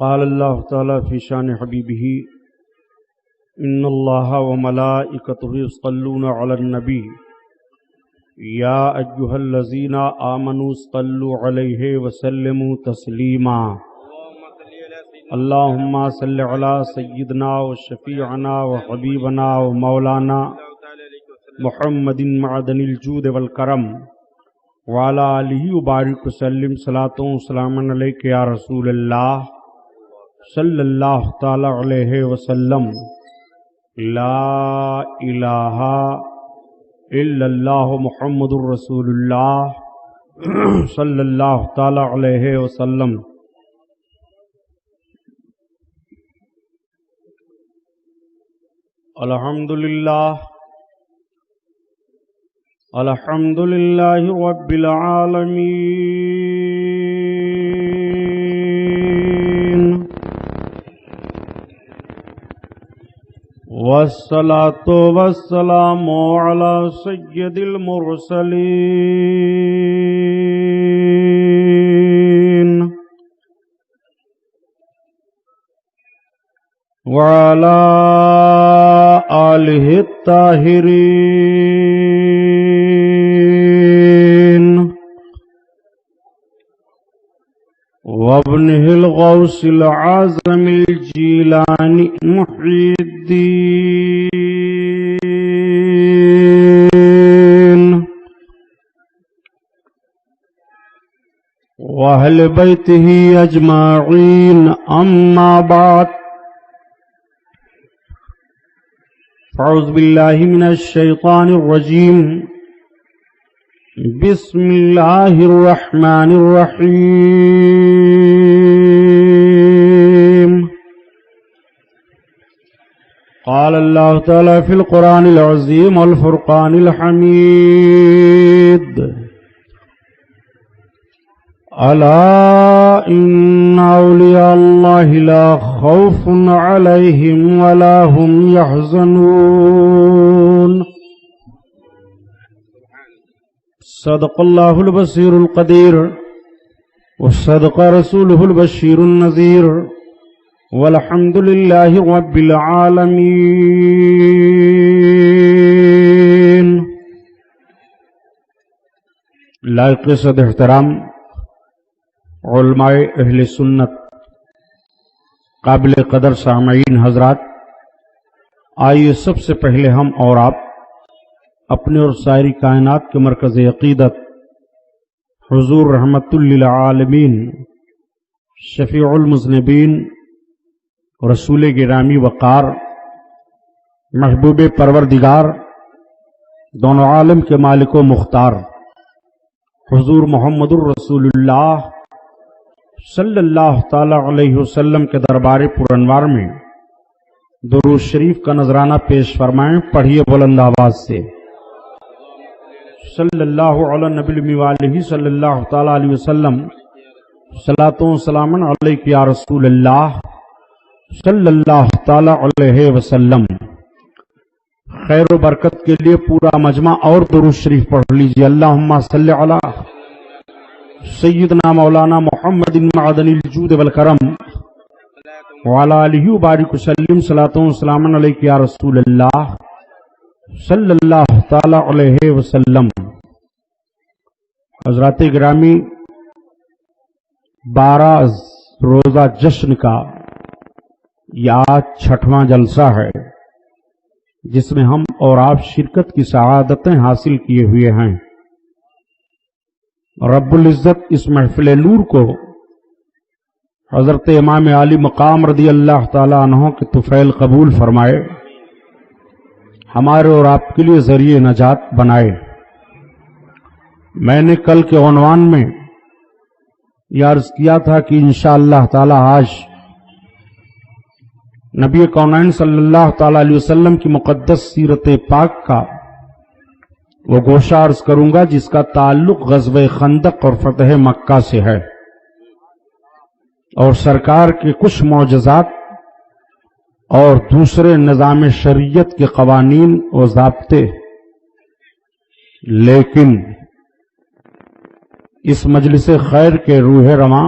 قال اللہ تعالی فی شان حبیبہ ان اللہ وملائکتہ یصلون علی النبی یا ایھا الذین آمنوا صلوا علیہ وسلموا تسلیما اللہم صل علی سیدنا وشفیعنا وحبیبنا ومولانا محمد معدن الجود والکرم وعلی آلہ وبارک وسلم صلاۃ و سلام علیک یا رسول اللہ صلی اللہ تعالی علیہ وسلم لا الہ الا اللہ محمد الرسول اللہ صلی اللہ تعالی علیہ وسلم۔ الحمدللہ الحمدللہ رب العالمین والصلاة والسلام علی سید المرسلین وعلی آلہ الطاہرین وابنہ الغوث العظم الجیلانی محی الدین واہل بیتہ اجمعین اما بعد فاعوذ باللہ من الشیطان الرجیم بسم اللہ الرحمن الرحیم قال اللہ تعالی فی القرآن العظیم والفرقان الحمید الا ان اولیاء اللہ لا خوف علیہم ولا هم يحزنون صدق اللہ البصیر القدیر وصدق رسولہ البشیر النذیر والحمد للہ رب العالمین۔ لائق صد احترام علماء اہل سنت، قابل قدر سامعین حضرات، آئیے سب سے پہلے ہم اور آپ اپنے اور ساری کائنات کے مرکز عقیدت حضور رحمت للعالمین شفیع المذنبین رسول گرامی وقار محبوب پروردگار دونوں عالم کے مالک و مختار حضور محمد الرسول اللہ صلی اللہ تعالی علیہ وسلم کے دربار پر انوار میں درود شریف کا نذرانہ پیش فرمائیں۔ پڑھیے بلند آواز سے صلی اللہ علی نبی المی والہ صلی اللہ تعالی علیہ وسلم صلاۃ و سلام علیک یا رسول اللہ صلی اللہ تعالی علیہ وسلم۔ خیر و برکت کے لیے پورا مجمع اور درود شریف پڑھ لیجیے۔ اللہم صلی علی سیدنا مولانا محمد معدن الجود والکرم وعلی آلہ وبارک وسلم صلاۃ و سلام علیک یا رسول اللہ صلی اللہ تعالی علیہ وسلم۔ حضرات گرامی، 12 روزہ جشن کا یہ 6واں جلسہ ہے جس میں ہم اور آپ شرکت کی سعادتیں حاصل کیے ہوئے ہیں۔ رب العزت اس محفل نور کو حضرت امام علی مقام رضی اللہ تعالی عنہ کے طفیل قبول فرمائے، ہمارے اور آپ کے لیے ذریعہ نجات بنائے۔ میں نے کل کے عنوان میں یہ عرض کیا تھا کہ انشاءاللہ تعالی آج نبی کونین صلی اللہ تعالی علیہ وسلم کی مقدس سیرت پاک کا وہ گوشہ عرض کروں گا جس کا تعلق غزوہ خندق اور فتح مکہ سے ہے، اور سرکار کے کچھ معجزات اور دوسرے نظام شریعت کے قوانین و ضابطے۔ لیکن اس مجلس خیر کے روح رواں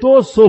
200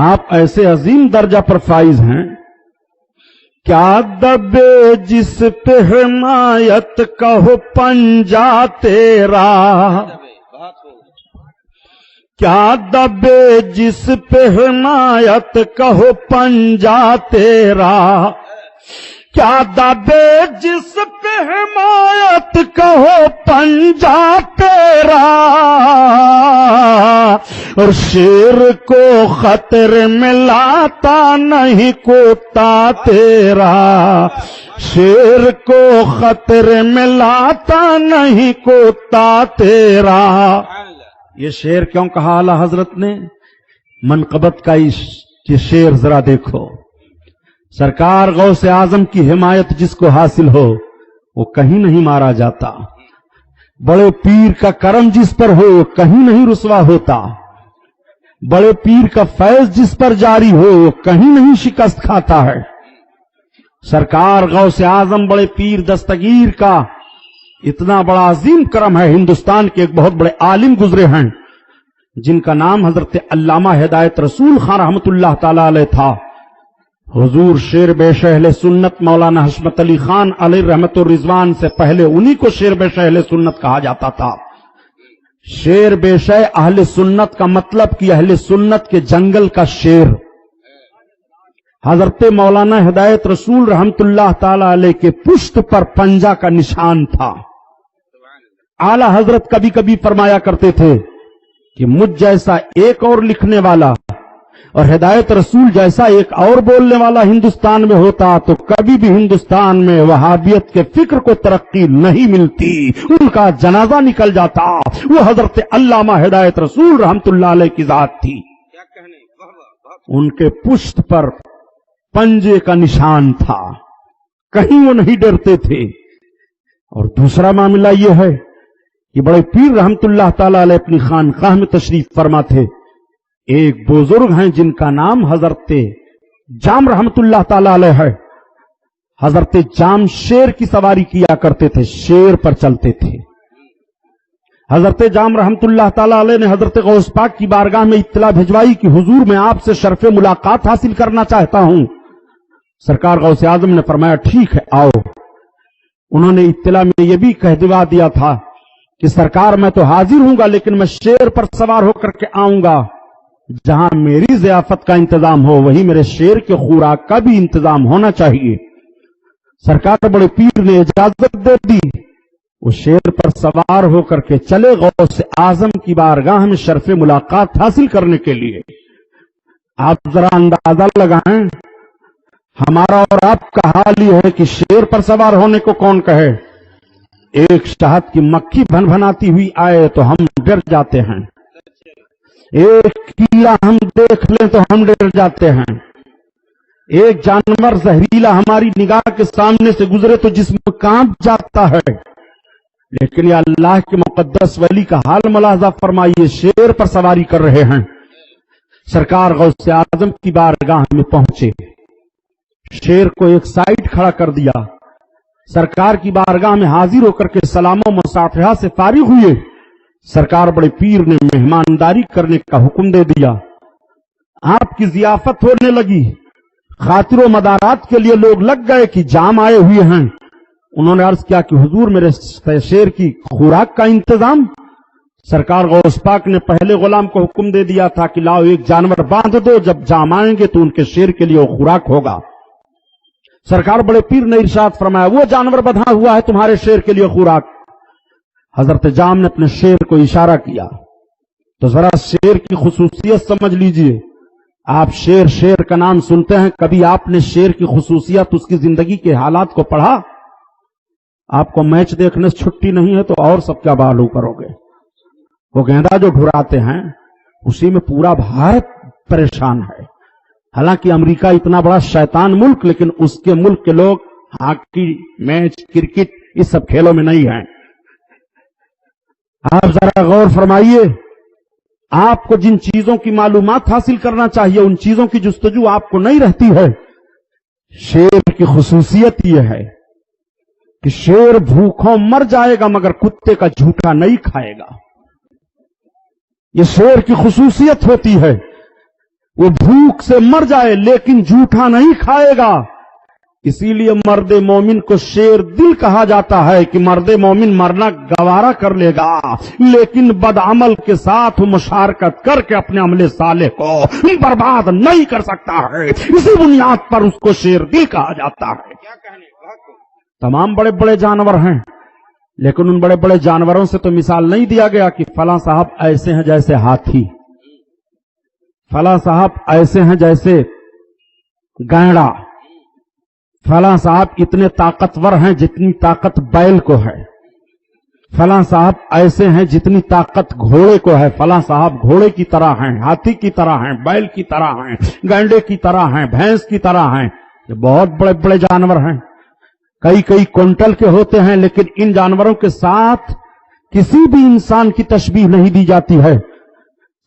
آپ ایسے عظیم درجہ پر فائز ہیں، کیا دبے جس پہ حمایت کا ہو پنجہ تیرا، کیا دبے جس پہ حمایت کا ہو پنجہ تیرا، کیا دبے جس پہ حمایت کا ہو پنجہ تیرا، اور شیر کو خطرے میں لاتا نہیں کوتا تیرا، شیر کو خطرے میں لاتا نہیں کوتا تیرا۔ یہ شعر کیوں کہا اعلی حضرت نے؟ منقبت کا یہ شعر ذرا دیکھو، سرکار غوث اعظم کی حمایت جس کو حاصل ہو وہ کہیں نہیں مارا جاتا، بڑے پیر کا کرم جس پر ہو وہ کہیں نہیں رسوا ہوتا، بڑے پیر کا فیض جس پر جاری ہو وہ کہیں نہیں شکست کھاتا ہے۔ سرکار غوث اعظم بڑے پیر دستگیر کا اتنا بڑا عظیم کرم ہے۔ ہندوستان کے ایک بہت بڑے عالم گزرے ہیں جن کا نام حضرت علامہ ہدایت رسول خان رحمت اللہ تعالی علیہ تھا۔ حضور شیر بیش اہل سنت مولانا حشمت علی خان علیہ رحمت الرضوان سے پہلے انہی کو شیر بیش اہل سنت کہا جاتا تھا۔ شیر بیش اہل سنت کا مطلب کہ اہل سنت کے جنگل کا شیر۔ حضرت مولانا ہدایت رسول رحمت اللہ تعالی علیہ کے پشت پر پنجہ کا نشان تھا۔ اعلی حضرت کبھی کبھی فرمایا کرتے تھے کہ مجھ جیسا ایک اور لکھنے والا اور ہدایت رسول جیسا ایک اور بولنے والا ہندوستان میں ہوتا تو کبھی بھی ہندوستان میں وہابیت کے فکر کو ترقی نہیں ملتی، ان کا جنازہ نکل جاتا۔ وہ حضرت علامہ ہدایت رسول رحمت اللہ علیہ کی ذات تھی، ان کے پشت پر پنجے کا نشان تھا، کہیں وہ نہیں ڈرتے تھے۔ اور دوسرا معاملہ یہ ہے کہ بڑے پیر رحمت اللہ تعالی علیہ اپنی خانقاہ میں تشریف فرما تھے۔ ایک بزرگ ہیں جن کا نام حضرت جام رحمت اللہ تعالی علیہ ہے۔ حضرت جام شیر کی سواری کیا کرتے تھے، شیر پر چلتے تھے۔ حضرت جام رحمت اللہ تعالی علیہ نے حضرت غوث پاک کی بارگاہ میں اطلاع بھجوائی کہ حضور میں آپ سے شرف ملاقات حاصل کرنا چاہتا ہوں۔ سرکار غوث اعظم نے فرمایا ٹھیک ہے آؤ۔ انہوں نے اطلاع میں یہ بھی کہہ دیا تھا کہ سرکار میں تو حاضر ہوں گا لیکن میں شیر پر سوار ہو کر کے آؤں گا، جہاں میری ضیافت کا انتظام ہو وہیں میرے شیر کے خوراک کا بھی انتظام ہونا چاہیے۔ سرکار بڑے پیر نے اجازت دے دی، وہ شیر پر سوار ہو کر کے چلے غوث اعظم کی بارگاہ میں شرف ملاقات حاصل کرنے کے لیے۔ آپ ذرا اندازہ لگائیں، ہمارا اور آپ کا حال یہ ہے کہ شیر پر سوار ہونے کو کون کہے؟ ایک شہد کی مکھی بھن بھناتی ہوئی آئے تو ہم ڈر جاتے ہیں، ایک کیڑا ہم دیکھ لیں تو ہم ڈر جاتے ہیں، ایک جانور زہریلا ہماری نگاہ کے سامنے سے گزرے تو جسم کانپ جاتا ہے۔ لیکن یہ اللہ کے مقدس ولی کا حال ملاحظہ فرمائیے، شیر پر سواری کر رہے ہیں۔ سرکار غوث اعظم کی بارگاہ میں پہنچے، شیر کو ایک سائیڈ کھڑا کر دیا، سرکار کی بارگاہ میں حاضر ہو کر کے سلام و مصافحہ سے فارغ ہوئے۔ سرکار بڑے پیر نے مہمانداری کرنے کا حکم دے دیا، آپ کی ضیافت ہونے لگی، خاطر و مدارات کے لیے لوگ لگ گئے کہ جام آئے ہوئے ہیں۔ انہوں نے عرض کیا کہ حضور میرے شیر کی خوراک کا انتظام؟ سرکار غوث پاک نے پہلے غلام کو حکم دے دیا تھا کہ لاؤ ایک جانور باندھ دو، جب جام آئیں گے تو ان کے شیر کے لیے وہ خوراک ہوگا۔ سرکار بڑے پیر نے ارشاد فرمایا وہ جانور بندھا ہوا ہے تمہارے شیر کے لیے خوراک۔ حضرت جام نے اپنے شیر کو اشارہ کیا تو ذرا شیر کی خصوصیت سمجھ لیجئے۔ آپ شیر کا نام سنتے ہیں، کبھی آپ نے شیر کی خصوصیت اس کی زندگی کے حالات کو پڑھا؟ آپ کو میچ دیکھنے سے چھٹی نہیں ہے تو اور سب کیا معلوم کرو گے؟ وہ گیندا جو ڈھراتے ہیں اسی میں پورا بھارت پریشان ہے۔ حالانکہ امریکہ اتنا بڑا شیطان ملک، لیکن اس کے ملک کے لوگ ہاکی میچ کرکٹ اس سب کھیلوں میں نہیں ہیں۔ آپ ذرا غور فرمائیے، آپ کو جن چیزوں کی معلومات حاصل کرنا چاہیے ان چیزوں کی جستجو آپ کو نہیں رہتی ہے۔ شیر کی خصوصیت یہ ہے کہ شیر بھوکوں مر جائے گا مگر کتے کا جھوٹا نہیں کھائے گا، یہ شیر کی خصوصیت ہوتی ہے۔ وہ بھوک سے مر جائے لیکن جھوٹا نہیں کھائے گا. اسی لیے مرد مومن کو شیر دل کہا جاتا ہے کہ مرد مومن مرنا گوارا کر لے گا لیکن بدعمل کے ساتھ مشارکت کر کے اپنے عمل صالح کو برباد نہیں کر سکتا ہے. اسی بنیاد پر اس کو شیر دل کہا جاتا ہے. تمام بڑے بڑے جانور ہیں لیکن ان بڑے بڑے جانوروں سے تو مثال نہیں دیا گیا کہ فلاں صاحب ایسے ہیں جیسے ہاتھی، فلاں صاحب ایسے ہیں جیسے گینڈا، فلاں صاحب اتنے طاقتور ہیں جتنی طاقت بیل کو ہے، فلاں صاحب ایسے ہیں جتنی طاقت گھوڑے کو ہے، فلاں صاحب گھوڑے کی طرح ہیں، ہاتھی کی طرح ہیں، بیل کی طرح ہیں، گینڈے کی طرح ہیں، بھینس کی طرح ہیں. یہ بہت بڑے بڑے جانور ہیں، کئی کئی کنٹل کے ہوتے ہیں، لیکن ان جانوروں کے ساتھ کسی بھی انسان کی تشبیہ نہیں دی جاتی ہے.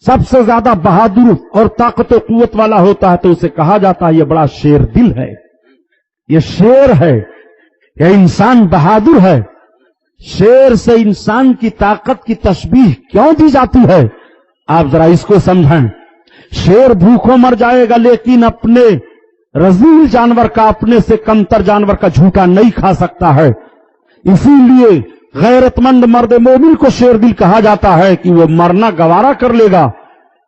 سب سے زیادہ بہادر اور طاقت و قوت والا ہوتا ہے تو اسے کہا جاتا ہے یہ بڑا شیر دل ہے، یہ شیر ہے، یہ انسان بہادر ہے. شیر سے انسان کی طاقت کی تشبیہ کیوں دی جاتی ہے؟ آپ ذرا اس کو سمجھیں. شیر بھوکوں مر جائے گا لیکن اپنے رذیل جانور کا، اپنے سے کمتر جانور کا جھوٹا نہیں کھا سکتا ہے. اسی لیے غیرت مند مرد مومن کو شیر دل کہا جاتا ہے کہ وہ مرنا گوارا کر لے گا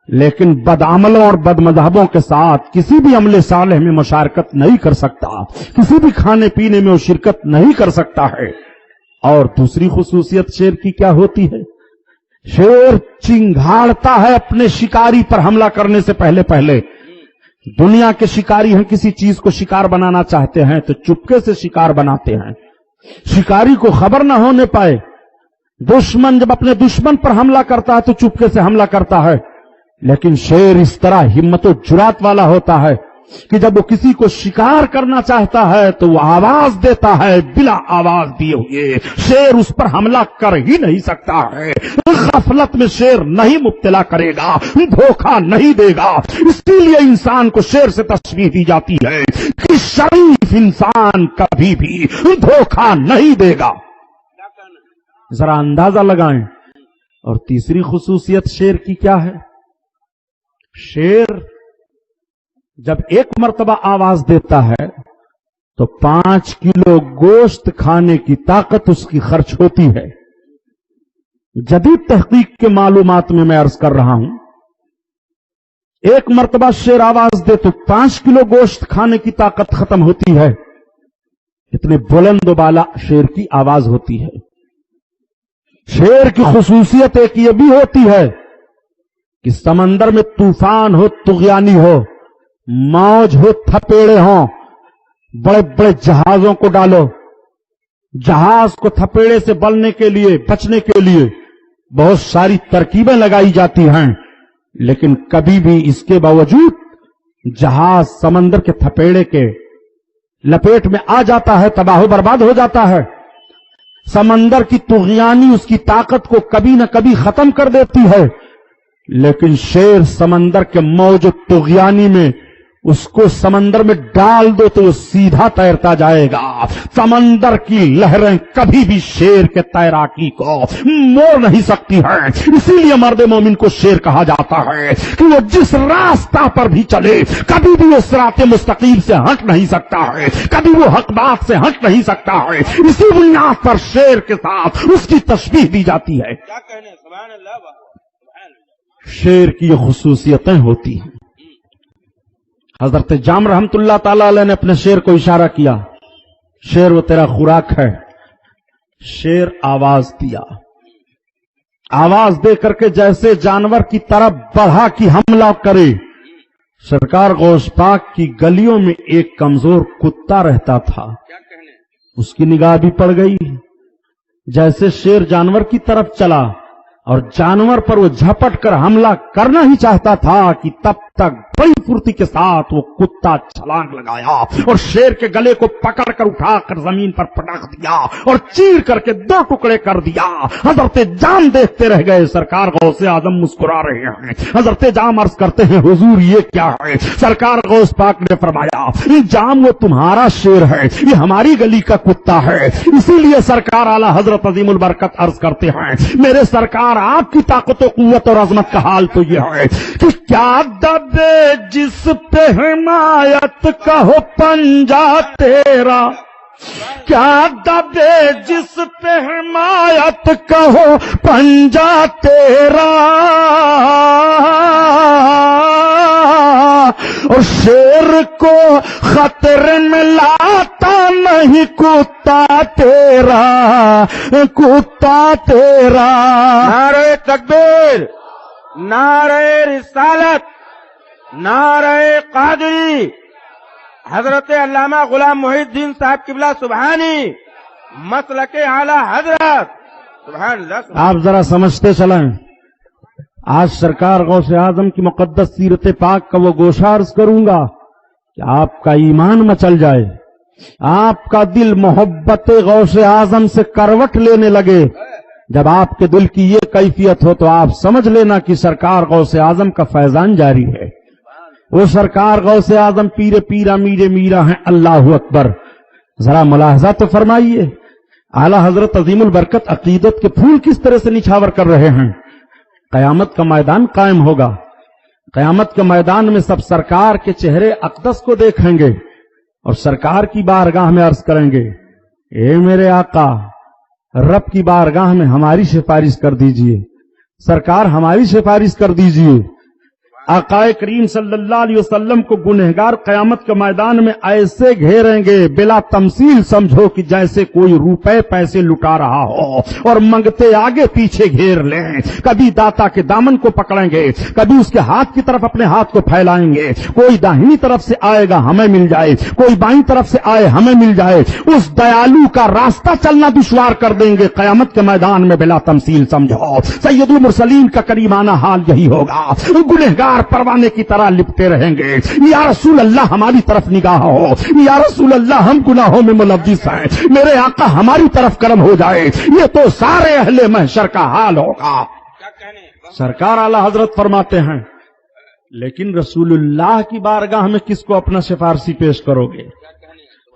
لیکن بدعملوں اور بد مذہبوں کے ساتھ کسی بھی عمل صالح میں مشارکت نہیں کر سکتا، کسی بھی کھانے پینے میں وہ شرکت نہیں کر سکتا ہے. اور دوسری خصوصیت شیر کی کیا ہوتی ہے؟ شیر چنگھاڑتا ہے اپنے شکاری پر حملہ کرنے سے پہلے. دنیا کے شکاری ہیں، کسی چیز کو شکار بنانا چاہتے ہیں تو چپکے سے شکار بناتے ہیں، شکاری کو خبر نہ ہونے پائے. دشمن جب اپنے دشمن پر حملہ کرتا ہے تو چپکے سے حملہ کرتا ہے، لیکن شیر اس طرح ہمت و جرات والا ہوتا ہے کہ جب وہ کسی کو شکار کرنا چاہتا ہے تو وہ آواز دیتا ہے، بلا آواز دیے ہوئے شیر اس پر حملہ کر ہی نہیں سکتا ہے. غفلت میں شیر نہیں مبتلا کرے گا، دھوکہ نہیں دے گا. اسی لیے انسان کو شیر سے تشبیہ دی جاتی ہے کہ شریف انسان کبھی بھی دھوکہ نہیں دے گا. ذرا اندازہ لگائیں. اور تیسری خصوصیت شیر کی کیا ہے؟ شیر جب ایک مرتبہ آواز دیتا ہے تو 5 کلو گوشت کھانے کی طاقت اس کی خرچ ہوتی ہے. جدید تحقیق کے معلومات میں عرض کر رہا ہوں، ایک مرتبہ شیر آواز دے تو 5 کلو گوشت کھانے کی طاقت ختم ہوتی ہے. اتنے بلند و بالا شیر کی آواز ہوتی ہے. شیر کی خصوصیت ایک یہ بھی ہوتی ہے کہ سمندر میں طوفان ہو، طغیانی ہو، موج ہو، تھپیڑے ہوں، بڑے بڑے جہازوں کو ڈالو، جہاز کو تھپیڑے سے بچنے کے لیے بہت ساری ترکیبیں لگائی جاتی ہیں، لیکن کبھی بھی اس کے باوجود جہاز سمندر کے تھپیڑے کے لپیٹ میں آ جاتا ہے، تباہ و برباد ہو جاتا ہے. سمندر کی طغیانی اس کی طاقت کو کبھی نہ کبھی ختم کر دیتی ہے، لیکن شیر سمندر کے موج و طغیانی میں اس کو سمندر میں ڈال دو تو وہ سیدھا تیرتا جائے گا. سمندر کی لہریں کبھی بھی شیر کے تیراکی کو موڑ نہیں سکتی ہیں. اسی لیے مرد مومن کو شیر کہا جاتا ہے کہ وہ جس راستہ پر بھی چلے کبھی بھی وہ صراط مستقیم سے ہٹ نہیں سکتا ہے، کبھی وہ حق بات سے ہٹ نہیں سکتا ہے. اسی بنیاد پر شیر کے ساتھ اس کی تشبیہ دی جاتی ہے. کیا کہنے، سبحان اللہ سبحان اللہ. شیر کی یہ خصوصیتیں ہوتی ہیں. حضرت جام رحمت اللہ تعالی علیہ نے اپنے شیر کو اشارہ کیا، شیر وہ تیرا خوراک ہے. شیر آواز دیا، آواز دے کر کے جیسے جانور کی طرف بڑھا کی حملہ کرے. سرکار غوث پاک کی گلیوں میں ایک کمزور کتا رہتا تھا، کیا کہنے. اس کی نگاہ بھی پڑ گئی. جیسے شیر جانور کی طرف چلا اور جانور پر وہ جھپٹ کر حملہ کرنا ہی چاہتا تھا کہ تب تک بڑی پھرتی کے ساتھ وہ کتا چھلانگ لگایا اور شیر کے گلے کو پکڑ کر اٹھا کر زمین پر پٹک دیا اور چیر کر کے 2 ٹکڑے کر دیا. حضرت جام دیکھتے رہ گئے. سرکار غوث اعظم مسکرا رہے ہیں. حضرت جام عرض کرتے ہیں حضور یہ کیا ہے؟ سرکار غوث پاک نے فرمایا جام وہ تمہارا شیر ہے، یہ ہماری گلی کا کتا ہے. اسی لیے سرکار اعلی حضرت عظیم البرکت عرض کرتے ہیں میرے سرکار سرکار آپ کی طاقت و قوت اور عظمت کا حال تو یہ ہے کہ کیا دبے جس پہ حمایت کا ہو پنجہ تیرا، کیا دبے جس پہ حمایت کا ہو پنجہ تیرا، اور شیر کو خطرے میں لاتا نہیں کتا تیرا، کتا تیرا۔ نعرہ تکبیر، نعرہ رسالت، نعرہ قادری، حضرت علامہ غلام محی الدین صاحب قبلہ سبحانی، مسلک اعلی حضرت، سبحان اللہ۔ آپ ذرا سمجھتے چلیں، آج سرکار غوث اعظم کی مقدس سیرت پاک کا وہ گوشہ عرض کروں گا کہ آپ کا ایمان مچل جائے، آپ کا دل محبت غوث اعظم سے کروٹ لینے لگے۔ جب آپ کے دل کی یہ کیفیت ہو تو آپ سمجھ لینا کہ سرکار غوث اعظم کا فیضان جاری ہے۔ وہ سرکار غوث اعظم پیر پیرا میرے میرا ہیں، اللہ اکبر۔ ذرا ملاحظہ تو فرمائیے، اعلی حضرت عظیم البرکت عقیدت کے پھول کس طرح سے نچھاور کر رہے ہیں۔ قیامت کا میدان قائم ہوگا، قیامت کے میدان میں سب سرکار کے چہرے اقدس کو دیکھیں گے اور سرکار کی بارگاہ میں عرض کریں گے، اے میرے آقا، رب کی بارگاہ میں ہماری سفارش کر دیجئے، سرکار ہماری سفارش کر دیجئے۔ آقا کریم صلی اللہ علیہ وسلم کو گنہگار قیامت کے میدان میں ایسے گھیریں گے بلا تمثیل، سمجھو کہ جیسے کوئی روپے پیسے لٹا رہا ہو اور منگتے آگے پیچھے گھیر لیں۔ کبھی داتا کے دامن کو پکڑیں گے، کبھی اس کے ہاتھ کی طرف اپنے ہاتھ کو پھیلائیں گے، کوئی داہنی طرف سے آئے گا ہمیں مل جائے، کوئی بائیں طرف سے آئے ہمیں مل جائے، اس دیالو کا راستہ چلنا دشوار کر دیں گے قیامت کے میدان میں بلا تمثیل، سمجھو سید المرسلین کا کریمانہ حال یہی ہوگا۔ گنہگار پروانے کی طرح لپٹے رہیں گے، یا رسول اللہ ہماری طرف نگاہ ہو، یا رسول اللہ ہم گناہوں میں ملوث ہیں، میرے آقا ہماری طرف کرم ہو جائے۔ یہ تو سارے اہل محشر کا حال ہوگا۔ سرکار اعلی حضرت فرماتے ہیں، لیکن رسول اللہ کی بارگاہ میں کس کو اپنا سفارشی پیش کرو گے؟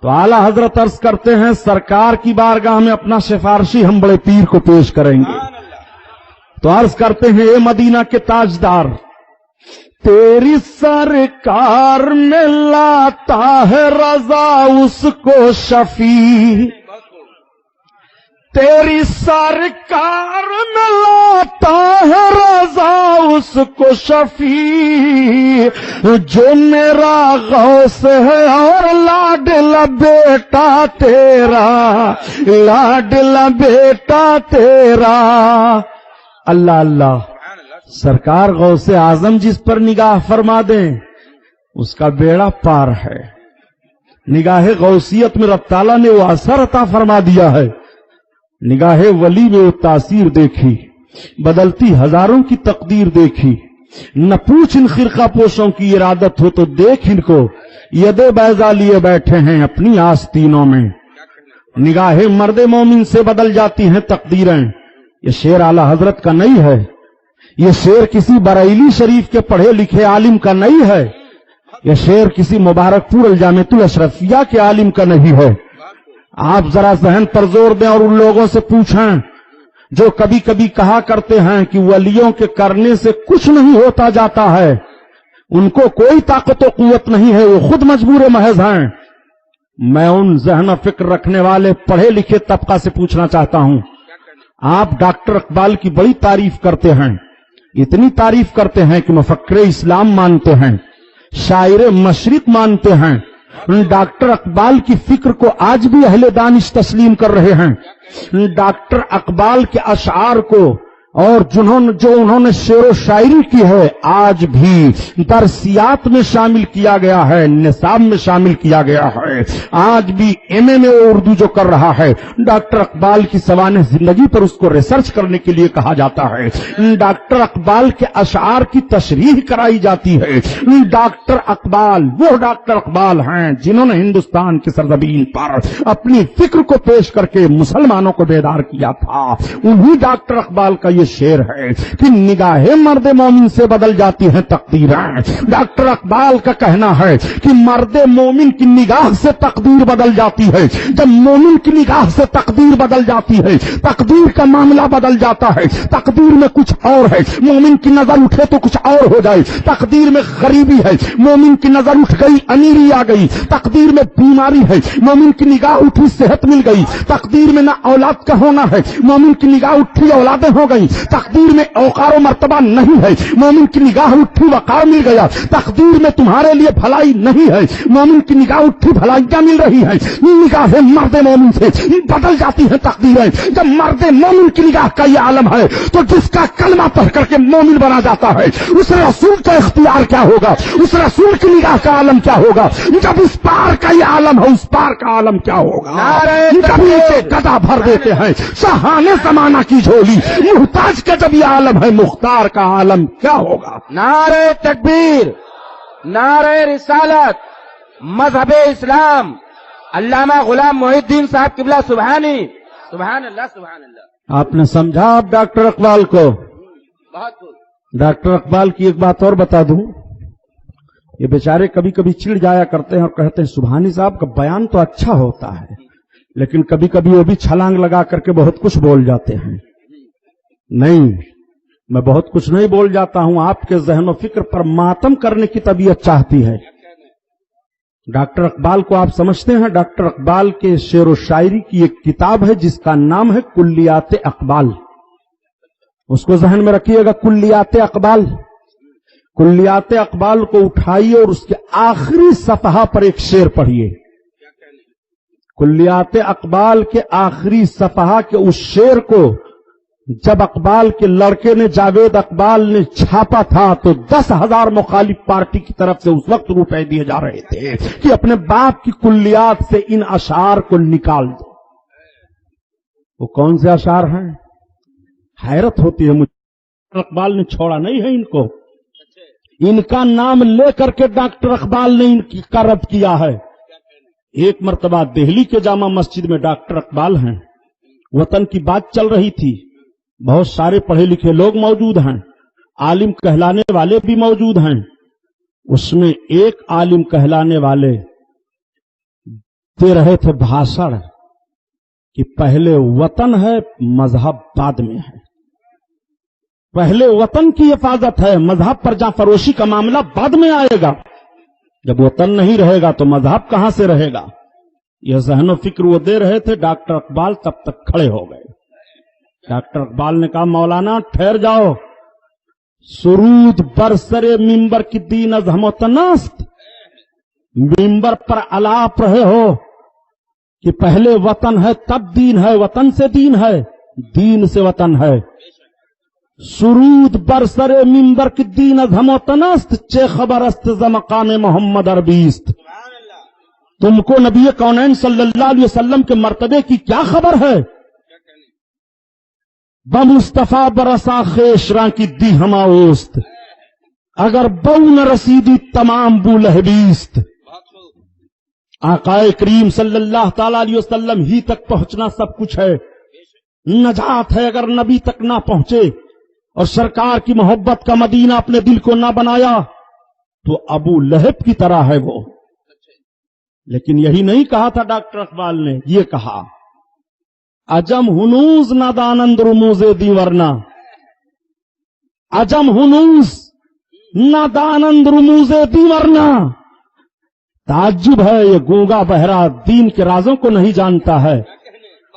تو اعلی حضرت عرض کرتے ہیں، سرکار کی بارگاہ میں اپنا سفارشی ہم بڑے پیر کو پیش کریں گے۔ تو عرض کرتے ہیں، اے مدینہ کے تاجدار، تیری سرکار میں لاتا ہے رضا اس کو شفیع، تیری سرکار میں لاتا ہے رضا اس کو شفیع، جو میرا غوث ہے اور لاڈلا بیٹا تیرا، لاڈلا بیٹا تیرا۔ اللہ اللہ، سرکار غوث اعظم جس پر نگاہ فرما دیں اس کا بیڑا پار ہے۔ نگاہ غوثیت میں رب تعالیٰ نے وہ اثر عطا فرما دیا ہے، نگاہ ولی میں وہ تاثیر دیکھی، بدلتی ہزاروں کی تقدیر دیکھی۔ نہ پوچھ ان خرقہ پوشوں کی ارادت ہو تو دیکھ ان کو، ید بیضا لیے بیٹھے ہیں اپنی آستینوں میں۔ نگاہ مرد مومن سے بدل جاتی ہیں تقدیریں۔ یہ شعر اعلی حضرت کا نہیں ہے، یہ شعر کسی بریلی شریف کے پڑھے لکھے عالم کا نہیں ہے، یہ شعر کسی مبارک پور الجامعۃ الاشرفیہ کے عالم کا نہیں ہے۔ آپ ذرا ذہن پر زور دیں اور ان لوگوں سے پوچھیں جو کبھی کبھی کہا کرتے ہیں کہ ولیوں کے کرنے سے کچھ نہیں ہوتا جاتا ہے، ان کو کوئی طاقت و قوت نہیں ہے، وہ خود مجبور محض ہیں۔ میں ان ذہن و فکر رکھنے والے پڑھے لکھے طبقہ سے پوچھنا چاہتا ہوں، آپ ڈاکٹر اقبال کی بڑی تعریف کرتے ہیں، اتنی تعریف کرتے ہیں کہ مفکر اسلام مانتے ہیں، شاعر مشرق مانتے ہیں، ڈاکٹر اقبال کی فکر کو آج بھی اہل دانش تسلیم کر رہے ہیں، ڈاکٹر اقبال کے اشعار کو اور جو انہوں نے شعر و شاعری کی ہے آج بھی درسیات میں شامل کیا گیا ہے، نصاب میں شامل کیا گیا ہے۔ آج بھی ایم اے میں اردو جو کر رہا ہے، ڈاکٹر اقبال کی سوانح زندگی پر اس کو ریسرچ کرنے کے لیے کہا جاتا ہے، ڈاکٹر اقبال کے اشعار کی تشریح کرائی جاتی ہے۔ ڈاکٹر اقبال وہ ڈاکٹر اقبال ہیں جنہوں نے ہندوستان کی سرزمین پر اپنی فکر کو پیش کر کے مسلمانوں کو بیدار کیا تھا۔ انہی ڈاکٹر اقبال کا یہ شعر ہے کہ نگاہیں مرد مومن سے بدل جاتی ہیں تقدیریں. ڈاکٹر اقبال کا کہنا ہے کہ مرد مومن کی نگاہ سے تقدیر بدل جاتی ہے. جب مومن کی نگاہ سے تقدیر بدل جاتی ہے, تقدیر کا معاملہ بدل جاتا ہے. تقدیر میں کچھ اور ہے, مومن کی نظر اٹھے تو کچھ اور ہو جائے. تقدیر میں غریبی ہے, مومن کی نظر اٹھ گئی امیری آ گئی. تقدیر میں بیماری ہے, مومن کی نگاہ اٹھی صحت مل گئی. تقدیر میں نہ اولاد کا ہونا ہے, مومن کی نگاہ اٹھی اولادیں ہو گئی. تقدیر میں اوقار و مرتبہ نہیں ہے, مومن کی نگاہ اٹھی وقار مل گیا. تقدیر میں تمہارے لیے بھلائی نہیں ہے, مومن کی نگاہ اٹھی بھلائیاں مل رہی ہیں. نگاہیں مرد مومن سے بدل جاتی ہیں تقدیریں. جب مرد مومن کی نگاہ کا یہ عالم ہے تو جس کا کلمہ پڑھ کر کے مومن بنا جاتا ہے, اس رسول کا اختیار کیا ہوگا, اس رسول کی نگاہ کا عالم کیا ہوگا. جب اس پار کا یہ عالم ہے, اس پار کا عالم کیا ہوگا. کبھی سے گدا بھر دیتے ہیں شاہانے زمانہ کی جھولی, محتاج کا جب یہ عالم ہے, مختار کا عالم کیا ہوگا. نعرہ تکبیر, نعرہ رسالت, مذہب اسلام, علامہ غلام محی الدین صاحب قبلہ سبحانی. سبحان اللہ, سبحان اللہ. آپ نے سمجھا آپ ڈاکٹر اقبال کو. بہت خوب. ڈاکٹر اقبال کی ایک بات اور بتا دوں, یہ بیچارے کبھی کبھی چڑ جایا کرتے ہیں اور کہتے ہیں سبحانی صاحب کا بیان تو اچھا ہوتا ہے, لیکن کبھی کبھی وہ بھی چھلانگ لگا کر کے بہت کچھ بول جاتے ہیں. نہیں, میں بہت کچھ نہیں بول جاتا ہوں, آپ کے ذہن و فکر پر ماتم کرنے کی طبیعت چاہتی ہے. ڈاکٹر اقبال کو آپ سمجھتے ہیں؟ ڈاکٹر اقبال کے شعر و شاعری کی ایک کتاب ہے جس کا نام ہے کلیات اقبال. اس کو ذہن میں رکھیے گا, کلیات اقبال. کلیات اقبال کو اٹھائیے اور اس کے آخری صفحہ پر ایک شعر پڑھیے. کلیات اقبال کے آخری صفحہ کے اس شعر کو جب اقبال کے لڑکے نے, جاوید اقبال نے چھاپا تھا تو 10,000 مخالف پارٹی کی طرف سے اس وقت روپے دیے جا رہے تھے کہ اپنے باپ کی کلیات سے ان اشعار کو نکال دو. وہ کون سے اشعار ہیں؟ حیرت ہوتی ہے مجھے. اقبال نے چھوڑا نہیں ہے ان کو, ان کا نام لے کر کے ڈاکٹر اقبال نے ان کا رد کیا ہے. ایک مرتبہ دہلی کے جامع مسجد میں ڈاکٹر اقبال ہیں, وطن کی بات چل رہی تھی, بہت سارے پڑھے لکھے لوگ موجود ہیں, عالم کہلانے والے بھی موجود ہیں. اس میں ایک عالم کہلانے والے دے رہے تھے بھاشڑ کہ پہلے وطن ہے مذہب بعد میں ہے. پہلے وطن کی حفاظت ہے, مذہب پر جاں فروشی کا معاملہ بعد میں آئے گا. جب وطن نہیں رہے گا تو مذہب کہاں سے رہے گا. یہ ذہن و فکر وہ دے رہے تھے. ڈاکٹر اقبال تب تک کھڑے ہو گئے. ڈاکٹر اقبال نے کہا مولانا ٹھہر جاؤ, سرود برسر ممبر کی دین از ہم و تناست. ممبر پر الاپ رہے ہو کہ پہلے وطن ہے تب دین ہے, وطن سے دین ہے, دین سے وطن ہے. سرود برسر ممبر کی دین از ہم و تناست, چے خبر است ز مقام محمد اربیست. تم کو نبی کونین صلی اللہ علیہ وسلم کے مرتبے کی کیا خبر ہے؟ بمصطفیٰ برسا خیشراں کی دی ہما اوست, اگر بو نہ رسیدی تمام بو لہبیست. آقائے کریم صلی اللہ تعالی علیہ وسلم ہی تک پہنچنا سب کچھ ہے. نجات ہے اگر نبی تک نہ پہنچے اور سرکار کی محبت کا مدینہ اپنے دل کو نہ بنایا تو ابو لہب کی طرح ہے وہ. لیکن یہی نہیں کہا تھا ڈاکٹر اقبال نے, یہ کہا عجم ہنوز نادانند رموز دی ورنہ. عجم ہنوز نادانند رموز دی ورنہ. تعجب ہے یہ گونگا بہرا دین کے رازوں کو نہیں جانتا ہے.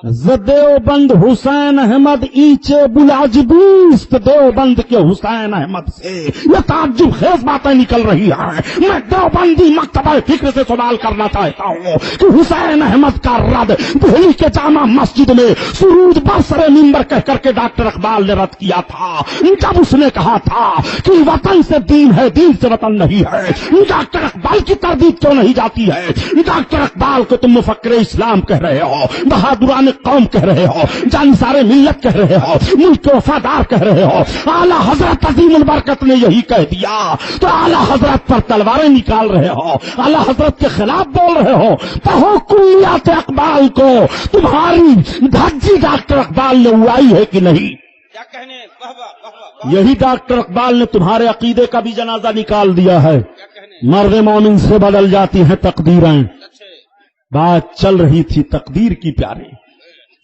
دیوبند حسین احمد ایچے بلاجبیست. دیوبند کے حسین احمد سے یہ تعجب خیز باتیں نکل رہی ہیں. میں دیوبندی مکتبہ فکر سے سوال کرنا چاہتا ہوں کہ حسین احمد کا رد دہلی کے جامع مسجد میں سرود برسر ممبر کہہ کر کے ڈاکٹر اقبال نے رد کیا تھا جب اس نے کہا تھا کہ وطن سے دین ہے, دین سے وطن نہیں ہے. ڈاکٹر اقبال کی تردید کیوں نہیں جاتی ہے؟ ڈاکٹر اقبال کو تم مفکر اسلام کہہ رہے ہو, بہادران قوم کہہ رہے ہو, جانسار ملت کہہ رہے ہو, ملک کے وفادار کہہ رہے ہو. اعلیٰ حضرت عظیم البرکت نے یہی کہہ دیا تو اعلیٰ حضرت پر تلواریں نکال رہے ہو, اعلیٰ حضرت کے خلاف بول رہے ہو. پڑھو کلیات اقبال کو, تمہاری دھجی ڈاکٹر اقبال نے اڑائی ہے کہ نہیں؟ کہنے واہ واہ واہ واہ یہی ڈاکٹر اقبال نے تمہارے عقیدے کا بھی جنازہ نکال دیا ہے. کیا کہنے مرد مومن سے بدل جاتی ہیں تقدیریں. اچھے بات چل رہی تھی تقدیر کی پیارے.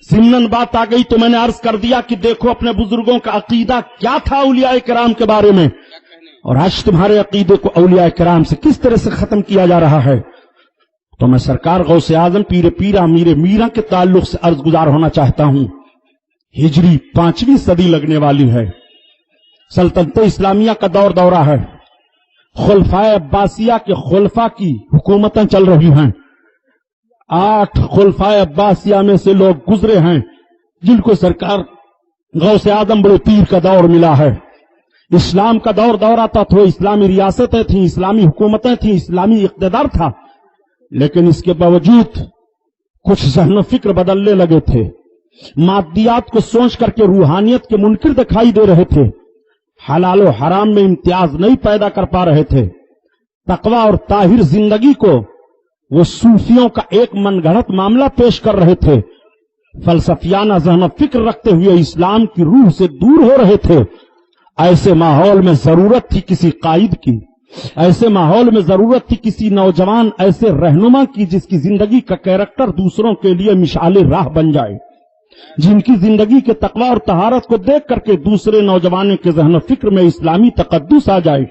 ضمناً بات آ گئی تو میں نے عرض کر دیا کہ دیکھو اپنے بزرگوں کا عقیدہ کیا تھا اولیاء کرام کے بارے میں، کیا کہنے اور آج تمہارے عقیدے کو اولیاء کرام سے کس طرح سے ختم کیا جا رہا ہے. تو میں سرکار غوث اعظم پیر پیرا میر میرا کے تعلق سے عرض گزار ہونا چاہتا ہوں. ہجری 5ویں صدی لگنے والی ہے. سلطنت اسلامیہ کا دورہ ہے. خلفائے عباسیہ کے خلفاء کی حکومتیں چل رہی ہیں. 8 خلفائے عباسیہ میں سے لوگ گزرے ہیں جن کو سرکار غوث اعظم بڑے پیر کا دور ملا ہے. اسلام کا دور آتا تو اسلامی ریاستیں تھیں، اسلامی حکومتیں تھیں، اسلامی اقتدار تھا، لیکن اس کے باوجود کچھ ذہن و فکر بدلنے لگے تھے. مادیات کو سوچ کر کے روحانیت کے منکر دکھائی دے رہے تھے. حلال و حرام میں امتیاز نہیں پیدا کر پا رہے تھے. تقوی اور طاہر زندگی کو وہ صوفیوں کا ایک من گھڑت معاملہ پیش کر رہے تھے. فلسفیانہ ذہن و فکر رکھتے ہوئے اسلام کی روح سے دور ہو رہے تھے. ایسے ماحول میں ضرورت تھی کسی قائد کی، ایسے ماحول میں ضرورت تھی کسی نوجوان ایسے رہنما کی جس کی زندگی کا کیریکٹر دوسروں کے لیے مشعل راہ بن جائے، جن کی زندگی کے تقوی اور طہارت کو دیکھ کر کے دوسرے نوجوانوں کے ذہن و فکر میں اسلامی تقدس آ جائے،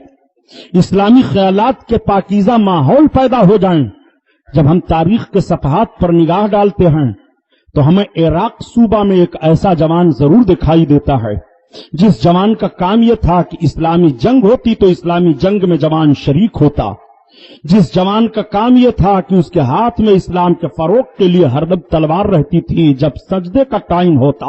اسلامی خیالات کے پاکیزہ ماحول پیدا ہو جائیں. جب ہم تاریخ کے صفحات پر نگاہ ڈالتے ہیں تو ہمیں عراق صوبہ میں ایک ایسا جوان ضرور دکھائی دیتا ہے جس جوان کا کام یہ تھا کہ اسلامی جنگ ہوتی تو اسلامی جنگ میں جوان شریک ہوتا، جس جوان کا کام یہ تھا کہ اس کے ہاتھ میں اسلام کے فروغ کے لیے ہردم تلوار رہتی تھی. جب سجدے کا ٹائم ہوتا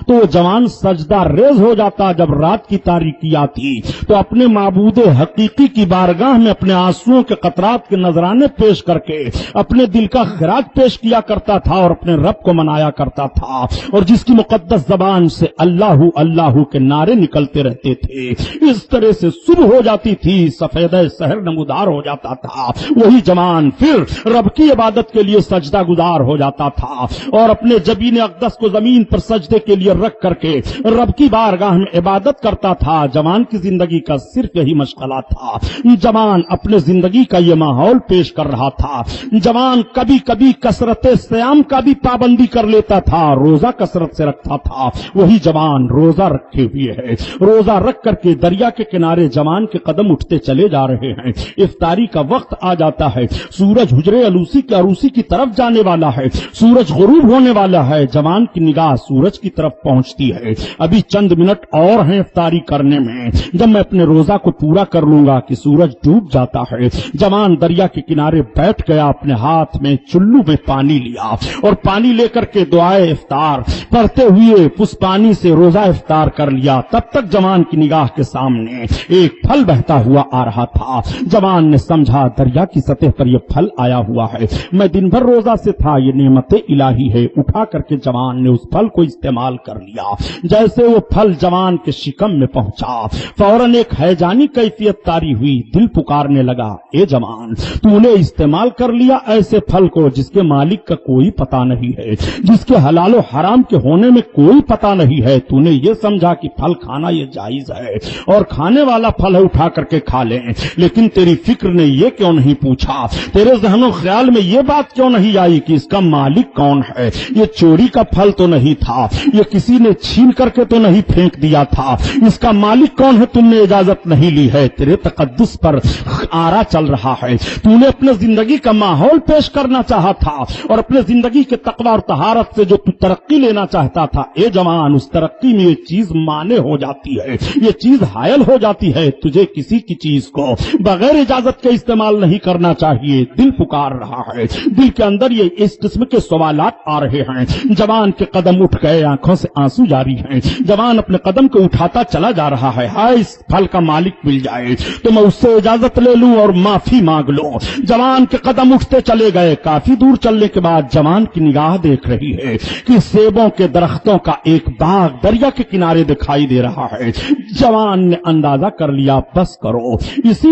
تو وہ جوان سجدہ ریز ہو جاتا. جب رات کی تاریکی آتی تو اپنے معبود حقیقی کی بارگاہ میں اپنے آنسوؤں کے قطرات کے نذرانے پیش کر کے اپنے دل کا خراج پیش کیا کرتا تھا اور اپنے رب کو منایا کرتا تھا، اور جس کی مقدس زبان سے اللہ اللہ کے نعرے نکلتے رہتے تھے. اس طرح سے صبح ہو جاتی تھی، سفید سحر نمودار ہو جاتا تھا. وہی جوان پھر رب کی عبادت کے لیے سجدہ گزار ہو جاتا تھا اور اپنے جبین اقدس کو زمین پر سجدے کے لیے رکھ کر کے رب کی بارگاہ میں عبادت کرتا تھا. جوان کی زندگی کا صرف یہی مشغلہ تھا. جوان اپنے زندگی کا یہ ماحول پیش کر رہا تھا. جوان کبھی کبھی کثرت سیام کا بھی پابندی کر لیتا تھا، روزہ کثرت سے رکھتا تھا. وہی جوان روزہ رکھے ہوئے ہے، روزہ رکھ کر کے دریا کے کنارے جوان کے قدم اٹھتے چلے جا رہے ہیں. افطاری کا وقت آ جاتا ہے، سورج حجرے عروسی کی طرف جانے والا ہے، سورج غروب ہونے والا ہے. جوان کی نگاہ سورج کی طرف پہنچتی ہے. ابھی چند منٹ اور ہیں افطاری کرنے میں، جب میں اپنے روزہ کو پورا کر لوں گا کہ سورج ڈوب جاتا ہے. جوان دریا کے کنارے بیٹھ گیا، اپنے ہاتھ میں چلو میں پانی لیا اور پانی لے کر کے دعائے افطار پڑھتے ہوئے اس پانی سے روزہ افطار کر لیا. تب تک جوان کی نگاہ کے سامنے ایک پھل بہتا ہوا آ رہا تھا. جوان نے سمجھا دریا کی سطح پر یہ پھل آیا ہوا ہے، میں دن بھر روزہ سے تھا، یہ نعمت الہی ہے. اٹھا کر کے جوان نے اس پھل کو استعمال کر لیا. جیسے وہ پھل جوان کے شکم میں پہنچا فوراً ایک ہیجانی کیفیت طاری ہوئی. دل پکارنے لگا، اے جوان، تو نے استعمال کر لیا ایسے پھل کو جس کے مالک کا کوئی پتہ نہیں ہے، جس کے حلال و حرام کے ہونے میں کوئی پتہ نہیں ہے. تو نے یہ سمجھا کہ پھل کھانا یہ جائز ہے اور کھانے والا پھل ہے، اٹھا کر کے کھا لیں. لیکن تیری فکر نے یہ کیوں نہیں پوچھا، تیرے ذہن و خیال میں یہ بات کیوں نہیں آئی کہ اس کا مالک کون ہے؟ یہ چوری کا پھل تو نہیں تھا، یہ کسی نے چھین کر کے تو نہیں پھینک دیا تھا. اس کا مالک کون ہے تم نے اجازت نہیں لی ہے. تیرے تقدس پر آرا چل رہا ہے. تو نے اپنے زندگی کا ماحول پیش کرنا چاہا تھا اور اپنے زندگی کے تقوی اور طہارت سے جو تو ترقی لینا چاہتا تھا، اے جوان، اس ترقی میں یہ چیز مانع ہو جاتی ہے، یہ چیز حائل ہو جاتی ہے. تجھے کسی کی چیز کو بغیر اجازت کے استعمال نہیں کرنا چاہیے. دل پکار رہا ہے، دل کے اندر یہ اس قسم کے سوالات آ رہے ہیں. جوان کے قدم اٹھ گئے، آنکھوں سے آنسو جاری ہیں. جوان اپنے قدم کو اٹھاتا چلا جا رہا ہے. ہائے اس پھل کا مالک مل جائے تو میں اس سے اجازت لے لوں اور معافی مانگ لوں. جوان کے قدم اٹھتے چلے گئے. کافی دور چلنے کے بعد جوان کی نگاہ دیکھ رہی ہے کہ سیبوں کے درختوں کا ایک باغ دریا کے کنارے دکھائی دے رہا ہے. جوان نے اندازہ کر لیا، بس کرو، اسی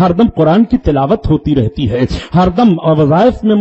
ہر دم قرآن کی تلاوت ہوتی رہتی ہے، ہر دم وظائف میں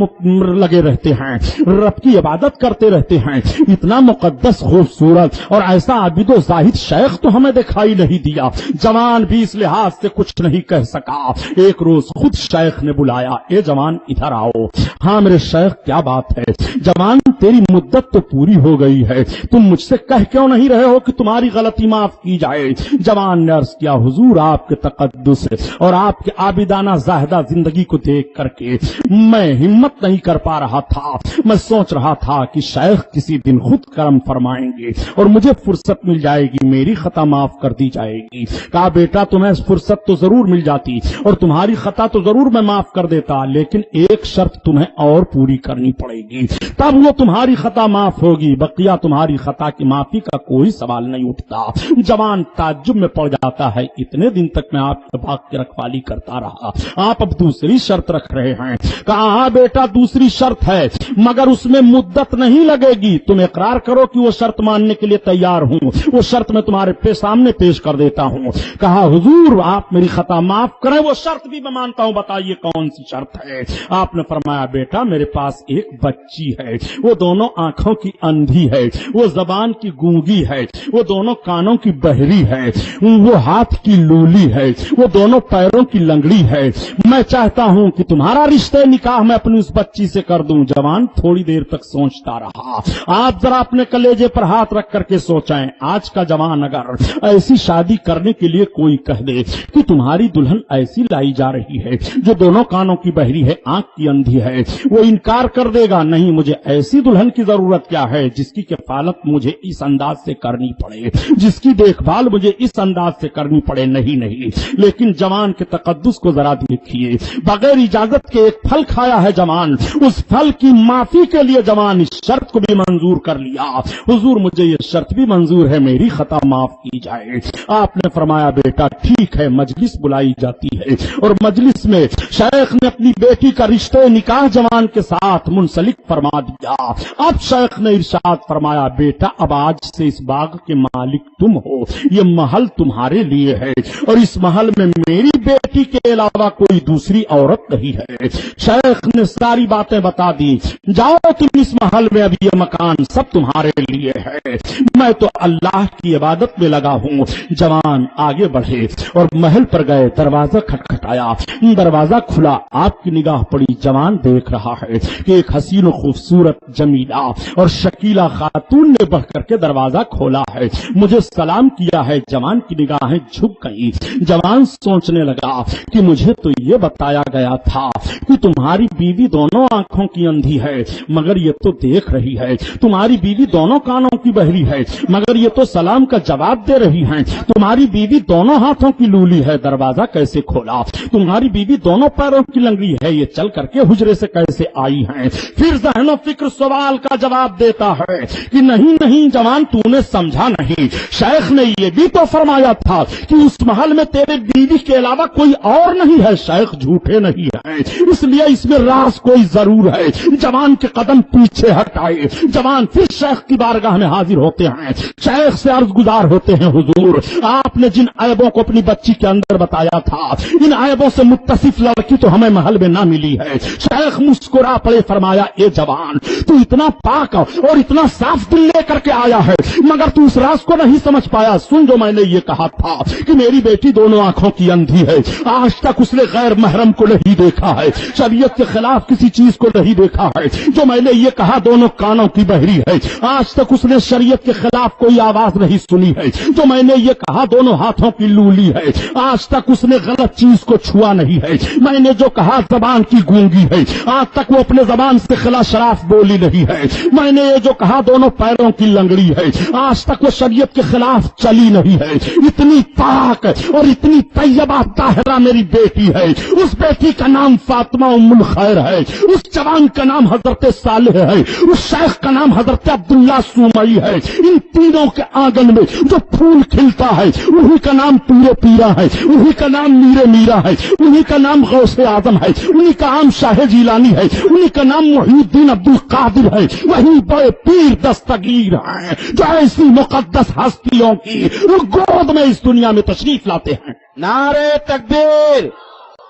لگے رہتے ہیں، رب کی عبادت کرتے رہتے ہیں، اتنا مقدس خوبصورت اور ایسا عابد و زاہد شیخ تو ہمیں دکھائی نہیں دیا۔ جوان بھی اس لحاظ سے کچھ نہیں کہہ سکا۔ ایک روز خود شیخ نے بلایا، اے جوان ادھر آؤ۔ ہاں میرے شیخ کیا بات ہے؟ جوان تیری مدت تو پوری ہو گئی ہے، تم مجھ سے کہہ کیوں نہیں رہے ہو کہ تمہاری غلطی معاف کی جائے؟ جوان نے عرض کیا، حضور آپ کے تقدس اور آپ کے عابدانہ زاہدہ زندگی کو دیکھ کر کے میں ہمت نہیں کر پا رہا تھا، میں سوچ رہا تھا کہ شیخ کسی دن خود کرم فرمائیں گے اور مجھے فرصت مل جائے گی، میری خطا معاف کر دی جائے گی۔ کہا بیٹا تمہیں فرصت تو ضرور مل جاتی اور تمہاری خطا تو ضرور میں معاف کر دیتا، لیکن ایک شرط تمہیں اور پوری کرنی پڑے گی، تب وہ تمہاری خطا معاف ہوگی، بقیہ تمہاری خطا کی معافی کا کوئی سوال نہیں اٹھتا۔ جوان تعجب میں پڑ جاتا ہے، اتنے دن تک میں آپ کے باغ کی رکھوالی کرتا رہا، آپ اب دوسری شرط رکھ رہے ہیں؟ کہا ہاں بیٹا دوسری شرط ہے، مگر اس میں مدت نہیں لگے گی، تم اقرار کرو کہ وہ شرط ماننے کے لیے تیار ہوں، وہ شرط میں تمہارے سامنے پیش کر دیتا ہوں۔ کہا حضور آپ میری خطا معاف کریں، وہ شرط بھی میں مانتا ہوں، بتائیے کون سی شرط ہے؟ آپ نے فرمایا بیٹا میرے پاس ایک بچی ہے، وہ دونوں آنکھوں کی اندھی ہے، وہ زبان کی گونگی ہے، وہ دونوں کانوں کی بہری ہے، وہ ہاتھ کی لولی ہے، وہ دونوں پیروں کی لنگڑی ہے، میں چاہتا ہوں کہ تمہارا رشتے نکاح میں اپنی اس بچی سے کر دوں۔ جوان تھوڑی دیر تک سوچتا رہا۔ آپ ذرا اپنے کلیجے پر ہاتھ رکھ کر کے سوچیں، آج کا جوان اگر ایسی شادی کرنے کے لیے کوئی کہہ دے کہ تمہاری دلہن ایسی لائی جا رہی ہے جو دونوں کانوں کی بہری ہے، آنکھ کی اندھی ہے، وہ انکار کر دے گا، نہیں مجھے ایسی دلہن کی ضرورت کیا ہے جس کی کفالت مجھے اس انداز سے کرنی پڑے، جس کی دیکھ بھال مجھے اس انداز سے کرنی پڑے، نہیں۔ لیکن جوان کے تقدس کو ذرا دیکھیے، بغیر اجازت کے ایک پھل کھایا ہے جوان، اس پھل کی معافی کے لیے جوان اس شرط کو بھی منظور کر لیا، حضور مجھے یہ شرط بھی منظور ہے، میری خطا معاف کی جائے۔ آپ نے فرمایا بیٹا ٹھیک ہے، مجلس بلائی جاتی ہے اور مجلس میں شیخ نے اپنی بیٹی کا رشتے نکاح جوان کے ساتھ منسلک فرما دیا۔ اب شیخ نے ارشاد فرمایا بیٹا اب آج سے اس باغ کے مالک تم ہو، یہ محل تمہارے لیے ہے اور اس محل میں میری بیٹی کے علاوہ کوئی دوسری عورت نہیں ہے۔ شیخ نے ساری باتیں بتا دی، جاؤ تم اس محل میں، اب یہ مکان سب تمہارے لیے ہے، میں تو اللہ کی عبادت میں لگا ہوں۔ جوان آگے بڑھے اور محل پر گئے، دروازہ کھٹکھٹایا، دروازہ کھلا، آپ کی نگاہ پڑی، جوان دیکھ رہا ہے کہ ایک حسین و خوبصورت جمیلہ اور شکیلہ خاتون نے بڑھ کر کے دروازہ کھولا ہے، مجھے سلام کیا ہے۔ جوان کی نگاہیں جھک گئی، جوان سوچنے لگا کہ مجھے تو یہ بتایا گیا تھا کہ تمہاری بیوی دونوں آنکھوں کی اندھی ہے مگر یہ تو دیکھ رہی ہے، تمہاری بیوی دونوں کانوں کی بہری ہے مگر یہ تو سلام کا جواب دے رہی ہے، تمہاری بیوی دونوں ہاتھوں کی لولی ہے، دروازہ کیسے کھولا؟ تمہاری بیوی دونوں پیروں کی لنگڑی ہے، یہ چل کر کے حجرے سے کیسے آئی ہیں؟ پھر ذہن و فکر سوال کا جواب دیتا ہے کہ نہیں جوان تو نے سمجھا نہیں، شیخ نے یہ بھی تو فرمایا تھا کہ اس محل میں تیرے بیوی کے علاوہ کوئی اور نہیں ہے، شیخ جھوٹے نہیں ہیں، اس لیے اس میں راز کوئی ضرور ہے۔ جوان کے قدم پیچھے ہٹائے، جوان پھر شیخ کی بارگاہ میں حاضر ہوتے ہیں، شیخ سے عرض گزار ہوتے ہیں حضور آپ نے جن عیبوں کو اپنی بچی کے اندر بتایا تھا ان عیبوں سے متصف لڑکی تو ہمیں محل میں نہ ملی ہے۔ شیخ مسکرا پڑے، فرمایا اے جوان تو اتنا پاک اور اتنا صاف دل لے کر کے آیا ہے مگر تو اس راز کو نہیں سمجھ پایا، سن جو میں نے یہ کہا تھا کہ میری بیٹی دونوں آنکھوں کی اندھی ہے، آج تک اس نے غیر محرم کو نہیں دیکھا ہے، شریعت کے خلاف کسی چیز کو نہیں دیکھا ہے، جو میں نے یہ کہا دونوں کانوں کی بہری ہے، آج تک اس نے شریعت کے خلاف کوئی آواز نہیں سنی ہے، جو میں نے یہ کہا دونوں ہاتھوں کی لولی ہے، آج تک اس نے غلط چیز کو چھوا نہیں ہے، میں نے جو کہا زبان کی گونگی ہے، آج تک وہ اپنے زبان سے خلا شراف بولی نہیں ہے، میں نے یہ جو کہا دونوں پیروں کی لنگڑی ہے، آج تک وہ شریعت کے خلاف چلی نہیں ہے، اتنی پاک اور اتنی طیبہ طاہرہ میری بیٹی ہے، اس بیٹی کا نام فاطمہ ام الخیر ہے، اس جوان کا نام حضرت صالح ہے، اس شیخ کا نام حضرت عبداللہ سومئی ہے، ان تینوں کے آنگن میں جو پھول کھلتا ہے وہی کا نام پیر پیرا ہے، وہی کا نام میر میرا ہے، انہی کا نام غوث اعظم ہے، انہی کا نام شاہ جیلانی ہے، انہی کا نام محی الدین عبد القادر ہے، وہی بڑے پیر دستگیر ہیں جو ایسی مقدس ہستیوں کی گود میں اس دنیا میں تشریف لاتے ہیں۔ نعرہ تکبیر،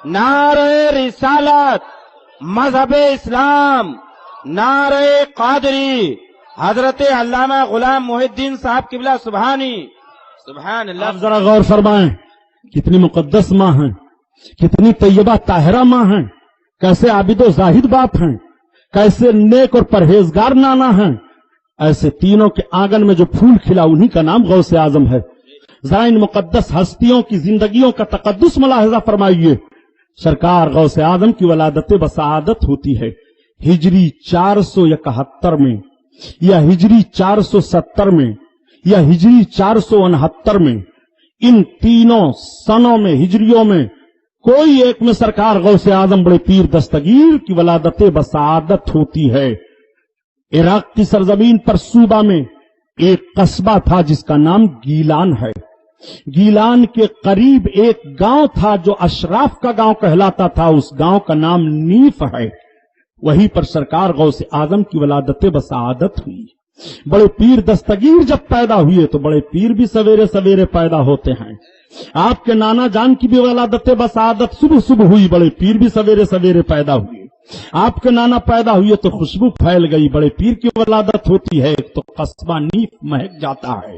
نعرہ رسالت، مذہب اسلام، نعرہ قادری، حضرت علامہ غلام محی الدین صاحب قبلہ سبحانی، سبحان اللہ۔ آپ ذرا غور فرمائیں، کتنی مقدس ماں ہیں، کتنی طیبہ طاہرہ ماں ہیں، کیسے عابد و زاہد باپ ہیں، کیسے نیک اور پرہیزگار نانا ہیں، ایسے تینوں کے آنگن میں جو پھول کھلا انہی کا نام غوث اعظم ہے۔ ذرا ان مقدس ہستیوں کی زندگیوں کا تقدس ملاحظہ فرمائیے۔ سرکار غوث اعظم کی ولادت بسعادت ہوتی ہے ہجری 471 میں یا ہجری 470 میں یا ہجری 469 میں۔ ان تینوں سنوں میں، ہجریوں میں کوئی ایک میں سرکار غوث اعظم بڑے پیر دستگیر کی ولادت بسعادت ہوتی ہے۔ عراق کی سرزمین پر صوبہ میں ایک قصبہ تھا جس کا نام گیلان ہے۔ گیلان کے قریب ایک گاؤں تھا جو اشراف کا گاؤں کہلاتا تھا، اس گاؤں کا نام نیف ہے۔ وہیں پر سرکار غوث اعظم کی ولادت بسعادت ہوئی۔ بڑے پیر دستگیر جب پیدا ہوئے تو بڑے پیر بھی سویرے سویرے پیدا ہوتے ہیں۔ آپ کے نانا جان کی بھی ولادت بسعادت صبح صبح ہوئی، بڑے پیر بھی سویرے سویرے پیدا ہوئے۔ آپ کے نانا پیدا ہوئے تو خوشبو پھیل گئی، بڑے پیر کی ولادت ہوتی ہے تو قصبہ نیف مہک جاتا ہے۔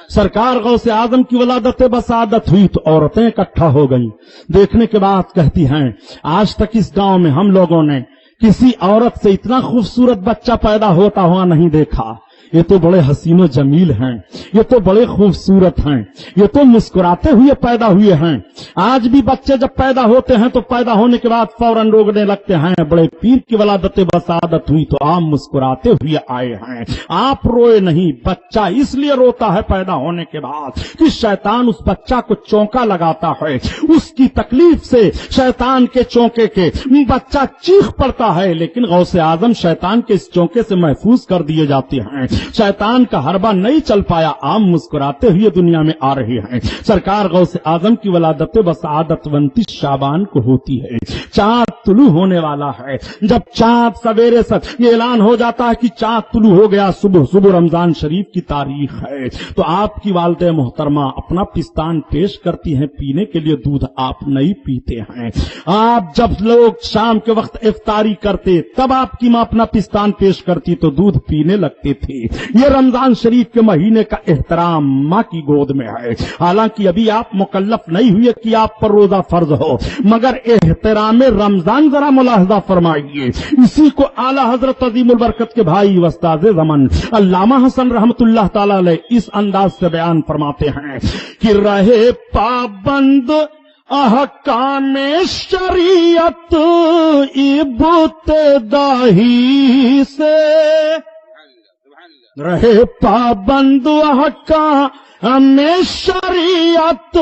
سرکار غوث اعظم کی ولادت بسعادت ہوئی تو عورتیں اکٹھا ہو گئیں۔ دیکھنے کے بعد کہتی ہیں آج تک اس گاؤں میں ہم لوگوں نے کسی عورت سے اتنا خوبصورت بچہ پیدا ہوتا ہوا نہیں دیکھا۔ یہ تو بڑے حسین و جمیل ہیں، یہ تو بڑے خوبصورت ہیں، یہ تو مسکراتے ہوئے پیدا ہوئے ہیں۔ آج بھی بچے جب پیدا ہوتے ہیں تو پیدا ہونے کے بعد فوراً رونے لگتے ہیں۔ بڑے پیر کی ولادت بسعادت ہوئی تو آپ مسکراتے ہوئے آئے ہیں، آپ روئے نہیں۔ بچہ اس لیے روتا ہے پیدا ہونے کے بعد کہ شیطان اس بچہ کو چونکا لگاتا ہے، اس کی تکلیف سے شیطان کے چونکے کے بچہ چیخ پڑتا ہے، لیکن غوث اعظم شیطان کے اس چونکے سے محفوظ کر دیے جاتے ہیں۔ شیطان کا حربہ نہیں چل پایا، عام مسکراتے ہوئے دنیا میں آ رہے ہیں۔ سرکار غوث اعظم کی ولادت بسعادت 29 شعبان کو ہوتی ہے۔ چاند طلوع ہونے والا ہے۔ جب چاند سویرے سے یہ اعلان ہو جاتا ہے کہ چاند طلوع ہو گیا، صبح صبح رمضان شریف کی تاریخ ہے، تو آپ کی والدہ محترمہ اپنا پستان پیش کرتی ہیں پینے کے لیے۔ دودھ آپ نہیں پیتے ہیں۔ آپ جب لوگ شام کے وقت افطاری کرتے تب آپ کی ماں اپنا پستان پیش کرتی تو دودھ پینے لگتے تھے۔ یہ رمضان شریف کے مہینے کا احترام ماں کی گود میں ہے۔ حالانکہ ابھی آپ مکلف نہیں ہوئے کہ آپ پر روزہ فرض ہو، مگر احترام رمضان ذرا ملاحظہ فرمائیے۔ اسی کو اعلی حضرت عظیم البرکت کے بھائی استاد زمن علامہ حسن رحمت اللہ تعالی علیہ اس انداز سے بیان فرماتے ہیں کہ رہے پابند احکام شریعت ابتدائی سے، رہے پابند احکام شریعت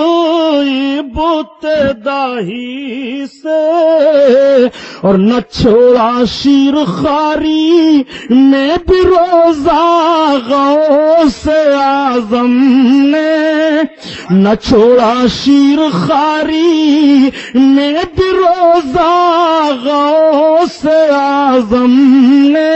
ابتدائی سے، اور نہ چھوڑا شیر خاری میں بھی روزہ غوث اعظم نے، نہ چھوڑا شیر خاری میں بھی روزہ غوث اعظم نے۔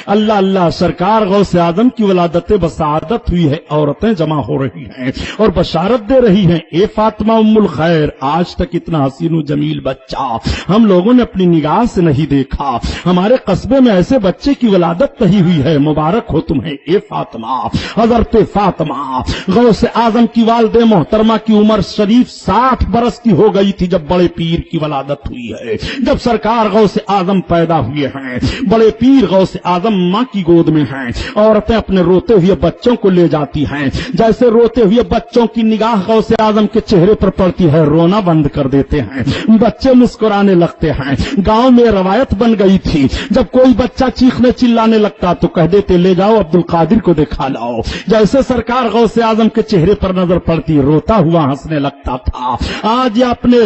اللہ اللہ، سرکار غوث اعظم کی ولادت بسعادت ہوئی ہے، عورتیں جمع ہو رہی ہیں اور بشارت دے رہی ہیں، اے فاطمہ ام الخیر، آج تک اتنا حسین و جمیل بچہ ہم لوگوں نے اپنی نگاہ سے نہیں دیکھا۔ ہمارے قصبے میں ایسے بچے کی ولادت نہیں ہوئی ہے، مبارک ہو تمہیں اے فاطمہ۔ حضرت فاطمہ غوث اعظم کی والد محترمہ کی عمر شریف 60 برس کی ہو گئی تھی جب بڑے پیر کی ولادت ہوئی ہے۔ جب سرکار غوث اعظم پیدا ہوئے ہیں، بڑے پیر غوث اعظم ماں کی گود میں ہیں، عورتیں اپنے روتے ہوئے بچوں کو لے جاتی ہیں۔ جیسے روتے ہوئے بچوں کی نگاہ غوث اعظم کے چہرے پر پڑتی ہے، رونا بند کر دیتے ہیں، بچے مسکرانے لگتے ہیں۔ گاؤں میں روایت بن گئی تھی، جب کوئی بچہ چیخنے چلانے لگتا تو کہہ دیتے لے جاؤ عبد القادر کو دکھا لاؤ۔ جیسے سرکار غوث اعظم کے چہرے پر نظر پڑتی، روتا ہوا ہنسنے لگتا تھا۔ آج یہ اپنے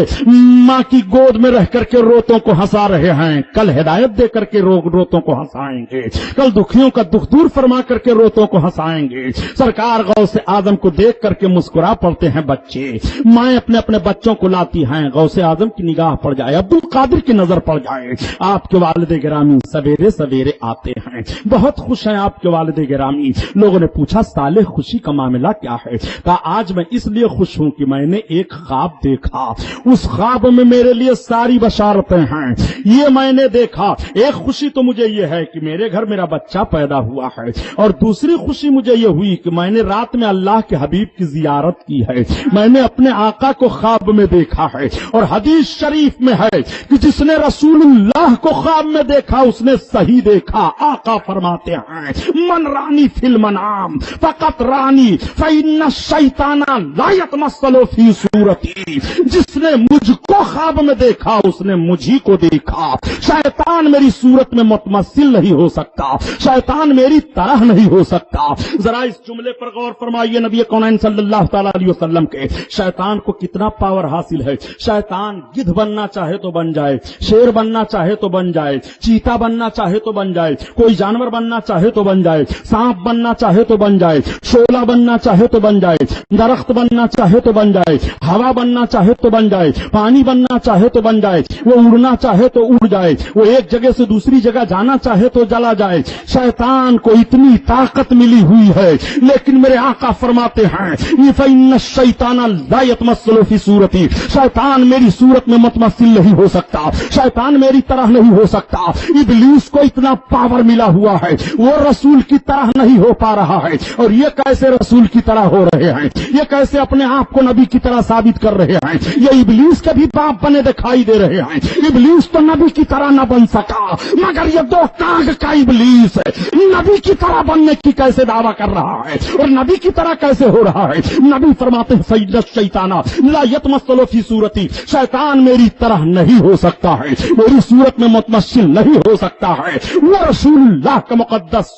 ماں کی گود میں رہ کر کے روتوں کو ہنسا رہے ہیں، کل ہدایت دے کر کے روتوں کو ہنسائیں گے۔ کل دکھیوں کا دکھ دور فرما کر کے روتوں کو ہنسائیں گے. سرکار غوث اعظم کو دیکھ کر کے مسکرا پڑتے ہیں بچے. مائیں اپنے اپنے بچوں کو لاتی ہیں. غوث اعظم کی نگاہ پڑ جائے, عبد القادر کی نظر پڑ جائے. آپ کے والد گرامی سویرے سویرے آتے ہیں, بہت خوش ہیں آپ کے والد گرامی. لوگوں نے پوچھا صالح خوشی کا معاملہ کیا ہے؟ کہا آج میں اس لیے خوش ہوں کہ میں نے ایک خواب دیکھا, اس خواب میں میرے لیے ساری بشارتیں ہیں. یہ میں نے دیکھا, ایک خوشی تو مجھے یہ ہے کہ میرے گھر میرا بچہ پیدا ہوا ہے, اور دوسری خوشی مجھے یہ ہوئی کہ میں نے رات میں اللہ کے حبیب کی زیارت کی ہے. میں نے اپنے آقا کو خواب میں دیکھا ہے, اور حدیث شریف میں ہے کہ جس نے رسول اللہ کو خواب میں دیکھا اس نے صحیح دیکھا. آقا فرماتے ہیں من رانی فی المنام فقط رانی فإن الشیطان لا یتمثل فی صورتی. جس نے مجھ کو خواب میں دیکھا اس نے مجھی کو دیکھا. شیطان میری صورت میں متمثل نہیں ہو سکتا, شیطان میری طرح نہیں ہو سکتا. ذرا اس جملے پر غور فرمائیے نبی کونین صلی اللہ تعالی علیہ وسلم کے. شیطان کو کتنا پاور حاصل ہے. شیطان گدھ بننا چاہے تو بن جائے, شیر بننا چاہے تو بن جائے, چیتا بننا چاہے تو بن جائے, کوئی جانور بننا چاہے تو بن جائے, سانپ بننا چاہے تو بن جائے, شعلہ بننا چاہے تو بن جائے, درخت بننا چاہے تو بن جائے, ہوا بننا چاہے تو بن جائے, پانی بننا چاہے تو بن جائے, وہ اڑنا چاہے تو اڑ جائے, وہ ایک جگہ سے دوسری جگہ جانا چاہے تو چلا جائے. شیطان کو اتنی طاقت ملی ہوئی ہے, لیکن میرے آقا فرماتے ہیں فإن الشیطان لا یتمثل فی صورتی. شیطان میری صورت میں متمثل نہیں ہو سکتا, شیطان میری طرح نہیں ہو سکتا. ابلیس کو اتنا پاور ملا ہوا ہے, وہ رسول کی طرح نہیں ہو پا رہا ہے. اور یہ کیسے رسول کی طرح ہو رہے ہیں, یہ کیسے اپنے آپ کو نبی کی طرح ثابت کر رہے ہیں. یہ ابلیس کے بھی باپ بنے دکھائی دے رہے ہیں. ابلیس تو نبی کی طرح نہ بن سکا, مگر یہ دو ٹانگ کا ابلیس نبی کی طرح بننے کی کیسے دعویٰ کر رہا ہے, اور نبی کی طرح کیسے ہو رہا ہے. نبی فرماتے ہیں فإن الشیطان لا یتمثل فی صورتی. شیطان میری طرح نہیں ہو سکتا ہے, میری صورت میں متمثل نہیں ہو سکتا ہے. وہ رسول اللہ کا مقدس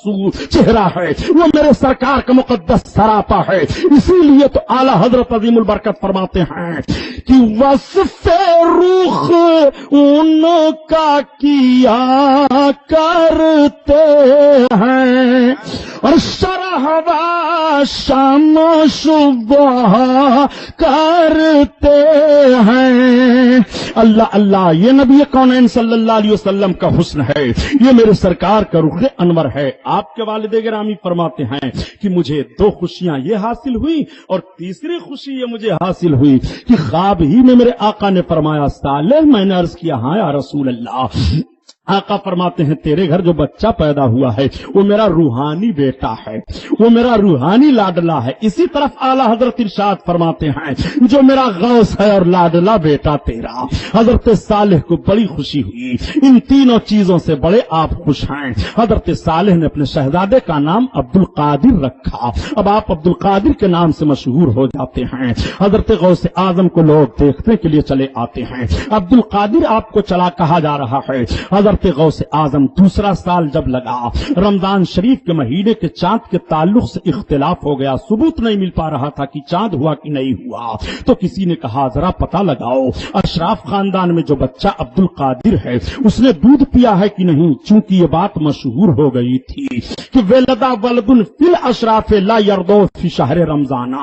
چہرہ ہے, وہ میرے سرکار کا مقدس سراپا ہے. اسی لیے تو اعلی حضرت عظیم البرکت فرماتے ہیں کہ وصف رخ ان کا کیا کرتے ہیں, اور شرح و شام صبح کرتے ہیں. اللہ اللہ, یہ نبی کونین صلی اللہ علیہ وسلم کا حسن ہے, یہ میرے سرکار کا رخ انور ہے. آپ کے والد گرامی فرماتے ہیں کہ مجھے دو خوشیاں یہ حاصل ہوئی, اور تیسری خوشی یہ مجھے حاصل ہوئی کہ خواب ہی میں میرے آقا نے فرمایا صالح. میں نے عرض کیا ہاں یا رسول اللہ. آقا فرماتے ہیں تیرے گھر جو بچہ پیدا ہوا ہے وہ میرا روحانی بیٹا ہے, وہ میرا روحانی لاڈلا ہے. اسی طرف اعلیٰ حضرت ارشاد فرماتے ہیں جو میرا غوث ہے اور لاڈلا بیٹا تیرا. حضرت صالح کو بڑی خوشی ہوئی, ان تینوں چیزوں سے بڑے آپ خوش ہیں. حضرت صالح نے اپنے شہزادے کا نام عبد القادر رکھا. اب آپ عبد القادر کے نام سے مشہور ہو جاتے ہیں. حضرت غوث اعظم کو لوگ دیکھنے کے لیے چلے آتے ہیں. عبد القادر آپ کو چلا کہا جا رہا ہے. حضرت غوث اعظم دوسرا سال جب لگا, رمضان شریف کے مہینے کے چاند کے تعلق سے اختلاف ہو گیا, ثبوت نہیں مل پا رہا تھا کہ چاند ہوا کہ نہیں ہوا. تو کسی نے کہا ذرا پتہ لگاؤ اشراف خاندان میں جو بچہ عبد القادر ہے اس نے دودھ پیا ہے کہ نہیں, چونکہ یہ بات مشہور ہو گئی تھی کہ ولدا ولد فی الاشراف لا یرضو فی شہر رمضان.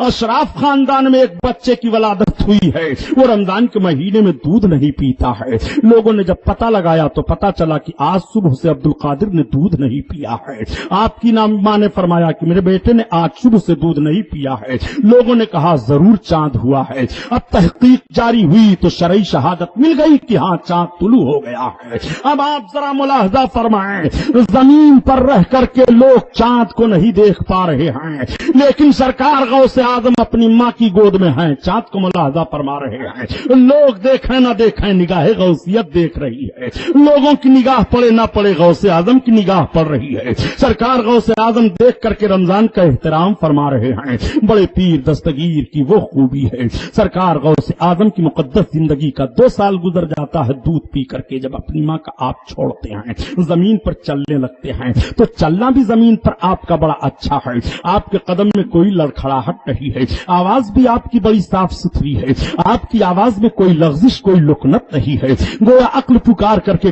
اشراف خاندان میں ایک بچے کی ولادت ہوئی ہے, وہ رمضان کے مہینے میں دودھ نہیں پیتا ہے. لوگوں نے جب پتہ لگایا تو پتا چلا کہ آج صبح سے عبد القادر نے دودھ نہیں پیا ہے. آپ کی ماں نے فرمایا کہ میرے بیٹے نے آج صبح سے دودھ نہیں پیا ہے. لوگوں نے کہا ضرور چاند ہوا ہے. اب تحقیق جاری ہوئی تو شرعی شہادت مل گئی کہ ہاں چاند طلوع ہو گیا ہے. اب آپ ذرا ملاحظہ فرمائیں, زمین پر رہ کر کے لوگ چاند کو نہیں دیکھ پا رہے ہیں, لیکن سرکار غوث اعظم اپنی ماں کی گود میں ہیں, چاند کو ملاحظہ فرما رہے ہیں. لوگ دیکھیں نہ دیکھیں, نگاہ غوثیت دیکھ رہی ہے. لوگوں کی نگاہ پڑے نہ پڑے, غوث اعظم کی نگاہ پڑ رہی ہے. سرکار غوث اعظم دیکھ کر کے رمضان کا احترام فرما رہے ہیں. بڑے پیر دستگیر کی وہ خوبی ہے. سرکار غوث اعظم کی مقدس زندگی کا 2 سال گزر جاتا ہے دودھ پی کر کے. جب اپنی ماں کا آپ چھوڑتے ہیں, زمین پر چلنے لگتے ہیں, تو چلنا بھی زمین پر آپ کا بڑا اچھا ہے. آپ کے قدم میں کوئی لڑکھڑاہٹ نہیں ہے, آواز بھی آپ کی بڑی صاف ستھری ہے. آپ کی آواز میں کوئی لغزش, کوئی لکنت نہیں ہے. گویا عقل پکار کر کے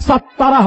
17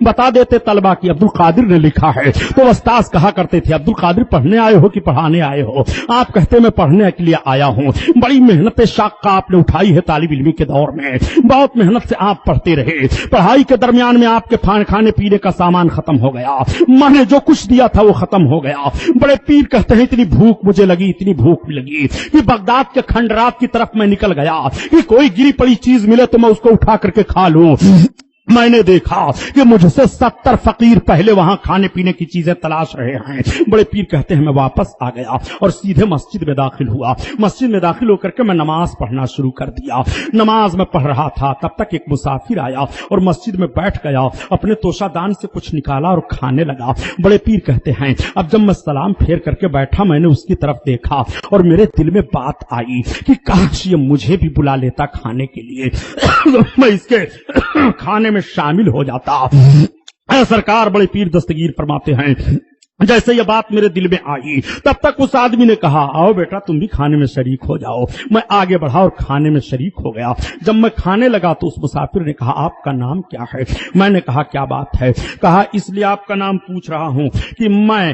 بتا دیتے طلبہ کی عبد القادر نے لکھا ہے، تو استاذ کہا کرتے تھے عبد القادر پڑھنے آئے ہو کہ پڑھانے آئے ہو؟ آپ کہتے میں پڑھنے کے لیے آیا ہوں۔ بڑی محنت شاقہ آپ نے اٹھائی ہے طالب علمی کے دور میں، بہت محنت سے آپ پڑھتے رہے، پڑھائی کے درمیان میں آپ کے کھانے پینے کا سامان ختم ہو گیا، میں نے جو کچھ دیا تھا وہ ختم ہو گیا۔ بڑے پیر کہتے ہیں اتنی بھوک مجھے لگی، اتنی بھوک لگی کہ بغداد کے کھنڈرات کی طرف میں نکل گیا کہ کوئی گری پڑی چیز ملے تو میں اس کو اٹھا کر کے کھا لوں۔ میں نے دیکھا کہ مجھ سے 70 فقیر پہلے وہاں کھانے پینے کی چیزیں تلاش رہے ہیں۔ بڑے پیر کہتے ہیں میں واپس آ گیا اور سیدھے مسجد میں داخل ہوا۔ مسجد میں داخل ہو کر کے میں نماز پڑھنا شروع کر دیا۔ نماز میں پڑھ رہا تھا تب تک ایک مسافر آیا اور مسجد میں بیٹھ گیا، اپنے توشہ دان سے کچھ نکالا اور کھانے لگا۔ بڑے پیر کہتے ہیں اب جب میں سلام پھیر کر کے بیٹھا میں نے اس کی طرف دیکھا اور میرے دل میں بات آئی کہ کاش یہ مجھے بھی بلا لیتا کھانے کے لیے، میں اس کے کھانے میں شامل ہو جاتا۔ سرکار بڑے پیر دستگیر فرماتے ہیں جیسے یہ بات میرے دل میں آئی تب تک اس آدمی نے کہا آؤ بیٹا تم بھی کھانے میں شریک ہو جاؤ۔ میں آگے بڑھا اور کھانے میں شریک ہو گیا۔ جب میں کھانے لگا تو اس مسافر نے کہا آپ کا نام کیا ہے؟ میں نے کہا کیا بات ہے؟ کہا اس لیے آپ کا نام پوچھ رہا ہوں کہ میں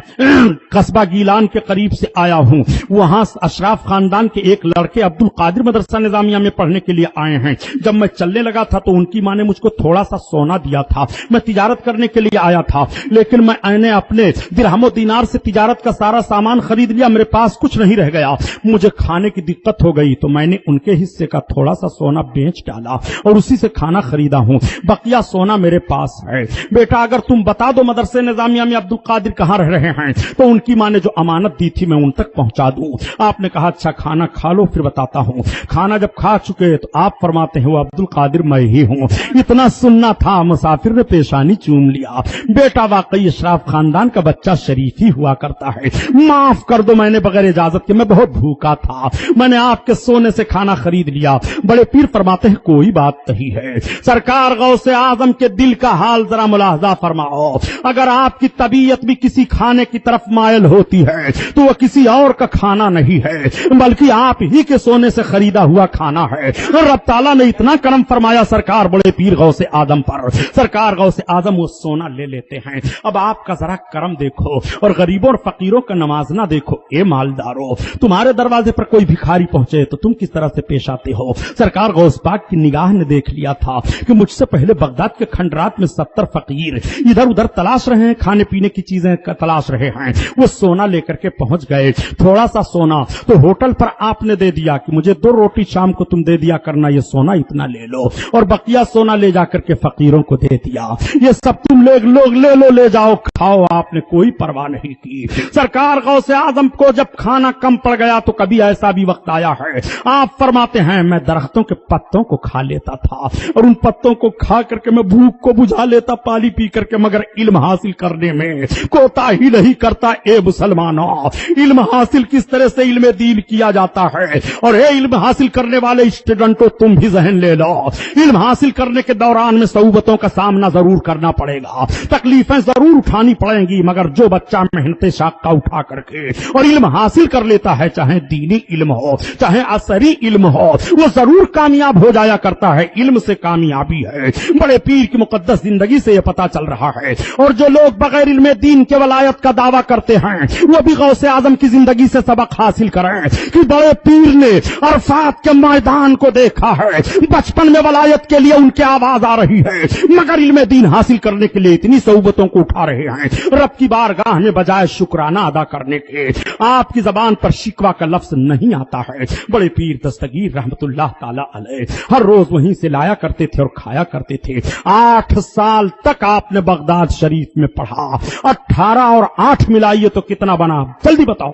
قصبہ گیلان کے قریب سے آیا ہوں، وہاں اشراف خاندان کے ایک لڑکے عبد القادر مدرسہ نظامیہ میں پڑھنے کے لیے آئے ہیں۔ جب میں چلنے لگا تھا تو ان کی ماں نے مجھ کو تھوڑا سا سونا دیا تھا، میں تجارت کرنے کے لیے آیا تھا، لیکن میں اپنے درہم و دینار سے تجارت کا سارا سامان خرید لیا، میرے پاس کچھ نہیں رہ گیا، مجھے کھانے کی دقت ہو گئی تو میں نے ان کے حصے کا تھوڑا سا سونا بیچ ڈالا اور اسی سے کھانا خریدا ہوں، بقیہ سونا میرے پاس ہے۔ بیٹا اگر تم بتا دو مدرسے نظامیہ میں عبد القادر کہاں رہ رہے ہیں تو ان کی ماں نے جو امانت دی تھی میں ان تک پہنچا دوں۔ آپ نے کہا اچھا کھانا کھا لو پھر بتاتا ہوں۔ کھانا جب کھا چکے تو آپ فرماتے ہیں وہ عبد القادر میں ہی ہوں۔ اتنا سننا تھا مسافر نے پیشانی چوم لیا۔ بیٹا واقعی اشراف خاندان کا بچہ شریف ہوا کرتا ہے، معاف کر دو میں نے بغیر اجازت کے، میں بہت بھوکا تھا، میں نے آپ کے سونے سے کھانا خرید لیا۔ بڑے پیر فرماتے ہیں کوئی بات نہیں ہے۔ سرکار غوث اعظم کے دل کا حال ذرا ملاحظہ فرماؤ، اگر آپ کی طبیعت بھی کسی کھانے کی طرف مائل ہوتی ہے تو وہ کسی اور کا کھانا نہیں ہے بلکہ آپ ہی کے سونے سے خریدا ہوا کھانا ہے۔ رب تعالیٰ نے اتنا کرم فرمایا سرکار بڑے پیر غوث اعظم پر، سرکار غوث اعظم وہ سونا لے لیتے ہیں۔ اب آپ کا ذرا کرم دیکھو اور غریبوں اور فقیروں کا نوازنا دیکھو۔ اے مالدارو تمہارے دروازے پر کوئی بھکاری پہنچے تو تم کس طرح سے پیش آتے ہو؟ سرکار غوث پاک کی نگاہ نے دیکھ لیا تھا کہ مجھ سے پہلے بغداد کے کھنڈرات میں 70 فقیر ادھر ادھر تلاش رہے ہیں، کھانے پینے کی چیزیں تلاش رہے ہیں، وہ سونا لے کر کے پہنچ گئے۔ تھوڑا سا سونا تو ہوٹل پر آپ نے دے دیا کہ مجھے 2 روٹی شام کو تم دے دیا کرنا، یہ سونا اتنا لے لو، اور بقیہ سونا لے جا کر کے فقیروں کو دے دیا، یہ سب تم لوگ لے لو، لے جاؤ کھاؤ۔ آپ نے کوئی پرواہ نہیں کی۔ سرکار غوث اعظم کو جب کھانا کم پڑ گیا تو کبھی ایسا بھی وقت آیا ہے، آپ فرماتے ہیں میں درختوں کے پتوں کو کھا لیتا تھا اور ان پتوں کو کھا کر کے میں بھوک کو بجھا لیتا پانی پی کر کے، مگر علم حاصل کرنے میں کوتاہی نہیں کرتا۔ اے مسلمانوں علم حاصل کس طرح سے علم دین کیا جاتا ہے، اور اے علم حاصل کرنے والے اسٹوڈنٹوں تم بھی ذہن لے لو، علم حاصل کرنے کے دوران میں صعوبتوں کا سامنا ضرور کرنا پڑے گا، تکلیفیں ضرور اٹھانی پڑیں گی، مگر جو بچہ محنت شاقہ اٹھا کر کے اور علم حاصل کر لیتا ہے، چاہے دینی علم ہو چاہے عصری علم ہو، وہ ضرور کامیاب ہو جایا کرتا ہے۔ علم سے کامیابی ہے، بڑے پیر کی مقدس زندگی سے یہ پتا چل رہا ہے۔ اور جو لوگ بغیر علم دین کے ولایت کا دعویٰ کرتے ہیں وہ بھی غوث اعظم کی زندگی سے سبق حاصل کریں کہ بڑے پیر نے عرفات کے میدان کو دیکھا ہے، بچپن میں ولایت کے لیے ان کی آواز آ رہی ہے، مگر علم دین حاصل کرنے کے لیے اتنی صعوبتوں کو اٹھا رہے ہیں، رب کی بارگاہ میں بجائے شکرانہ ادا کرنے کے آپ کی زبان پر شکوہ کا لفظ نہیں آتا ہے۔ بڑے پیر دستگیر رحمت اللہ تعالی علیہ ہر روز وہیں سے لایا کرتے تھے اور کھایا کرتے تھے۔ 8 سال تک آپ نے بغداد شریف میں پڑھا۔ 18 اور 8 ملائیے تو کتنا بنا؟ جلدی بتاؤ،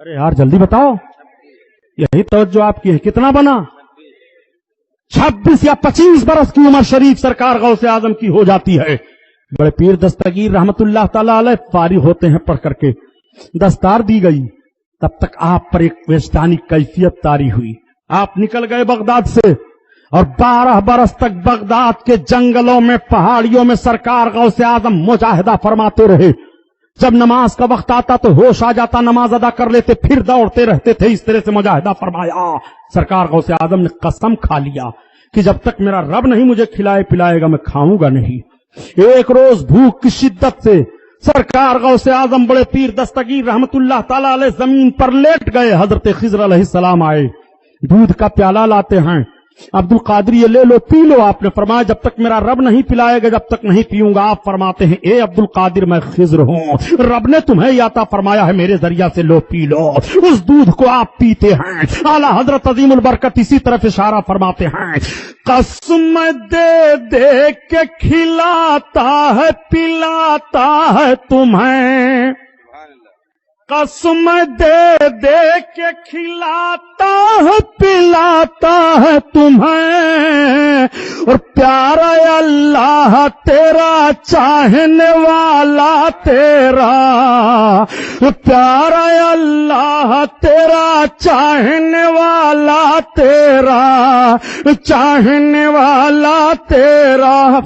ارے یار جلدی بتاؤ، یہی توجہ آپ کی ہے، کتنا بنا؟ 26 یا 25 برس کی عمر شریف سرکار غوث اعظم کی ہو جاتی ہے۔ بڑے پیر دستگیر رحمت اللہ تعالی علیہ فارغ ہوتے ہیں پڑھ کر کے، دستار دی گئی، تب تک آپ پر ایک وجدانی کیفیت طاری ہوئی۔ آپ نکل گئے بغداد سے اور 12 برس تک بغداد کے جنگلوں میں پہاڑیوں میں سرکار غوث اعظم مجاہدہ فرماتے رہے۔ جب نماز کا وقت آتا تو ہوش آ جاتا، نماز ادا کر لیتے، پھر دوڑتے رہتے تھے، اس طرح سے مجاہدہ فرمایا۔ سرکار غوث اعظم نے قسم کھا لیا کہ جب تک میرا رب نہیں مجھے کھلائے پلائے گا میں کھاؤں گا نہیں۔ ایک روز بھوک کی شدت سے سرکار غوث اعظم بڑے پیر دستگیر رحمت اللہ تعالی علیہ زمین پر لیٹ گئے۔ حضرت خضر علیہ السلام آئے، دودھ کا پیالہ لاتے ہیں، عبد القادر یہ لے لو پی لو۔ آپ نے فرمایا جب تک میرا رب نہیں پلائے گا جب تک نہیں پیوں گا۔ آپ فرماتے ہیں اے عبد القادر میں خضر ہوں، رب نے تمہیں یہ عطا فرمایا ہے میرے ذریعہ سے، لو پی لو۔ اس دودھ کو آپ پیتے ہیں۔ اعلیٰ حضرت عظیم البرکت اسی طرف اشارہ فرماتے ہیں، قسم دے دے کے کھلاتا ہے پلاتا ہے تمہیں، قسم دے دے کے کھلاتا ہے پلاتا ہے تمہیں، اور پیارا اللہ تیرا چاہنے والا تیرا، پیارا اللہ تیرا چاہنے والا تیرا، چاہنے والا تیرا۔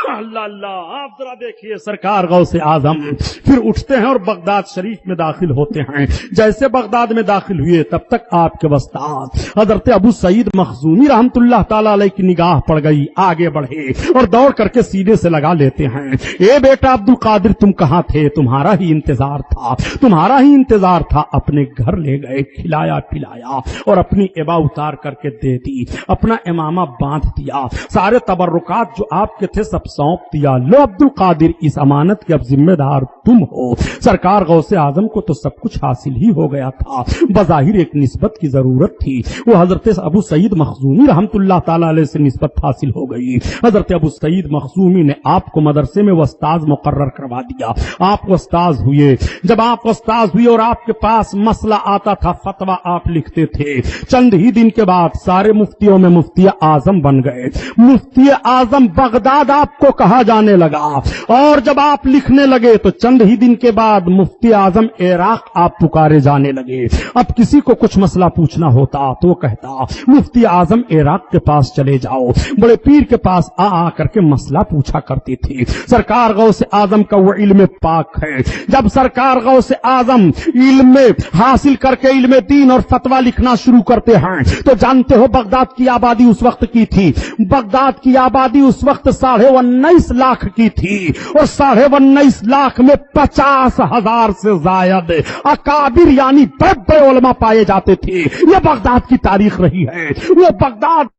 اللہ اللہ، آپ ذرا دیکھیے سرکار غوث اعظم پھر اٹھتے ہیں اور بغداد شریف میں داخل ہوتے ہیں۔ جیسے بغداد میں داخل ہوئے تب تک آپ کے وسطات حضرت ابو سعید مخزومی رحمت اللہ تعالی علیہ کی نگاہ پڑ گئی، آگے بڑھے اور دوڑ کر کے سینے سے لگا لیتے ہیں، اے بیٹا عبد القادر تم کہاں تھے؟ تمہارا ہی انتظار تھا، تمہارا ہی انتظار تھا۔ اپنے گھر لے گئے، کھلایا پلایا اور اپنی عبا اتار کر کے دے دی، اپنا امامہ باندھ دیا، سارے تبرکات جو آپ کے تھے سب سونپ دیا۔ لو عبد القادر اس امانت کے اب ذمہ دار تم ہو۔ سرکار غوث اعظم کو تو سب کچھ حاصل ہی ہو گیا تھا، بظاہر ایک نسبت کی ضرورت تھی، وہ حضرت ابو سعید مخزومی رحمت اللہ تعالی علیہ سے نسبت حاصل ہو گئی۔ حضرت ابو سعید مخزومی نے آپ کو مدرسے میں استاذ مقرر کروا دیا، آپ استاذ ہوئے۔ جب آپ استاذ ہوئے اور آپ کے پاس مسئلہ آتا تھا فتویٰ آپ لکھتے تھے، چند ہی دن کے بعد سارے مفتیوں میں مفتی اعظم بن گئے، مفتی اعظم بغداد آپ کو کہا جانے لگا، اور جب آپ لکھنے لگے تو چند ہی دن کے بعد مفتی اعظم عراق آپ پکارے جانے لگے۔ اب کسی کو کچھ مسئلہ پوچھنا ہوتا تو وہ کہتا مفتی اعظم عراق کے پاس چلے جاؤ، بڑے پیر کے پاس آ کر کے مسئلہ پوچھا کرتے تھے۔ سرکار غوث اعظم کا وہ علم پاک ہے، جب سرکار غوث اعظم علم حاصل کر کے علم دین اور فتویٰ لکھنا شروع کرتے ہیں تو جانتے ہو بغداد کی آبادی اس وقت کی تھی، بغداد کی آبادی اس وقت 19.5 لاکھ کی تھی، اور 19.5 لاکھ میں 50,000 سے زائد اکابر یعنی بڑے علماء پائے جاتے تھے۔ یہ بغداد کی تاریخ رہی ہے۔ وہ بغداد،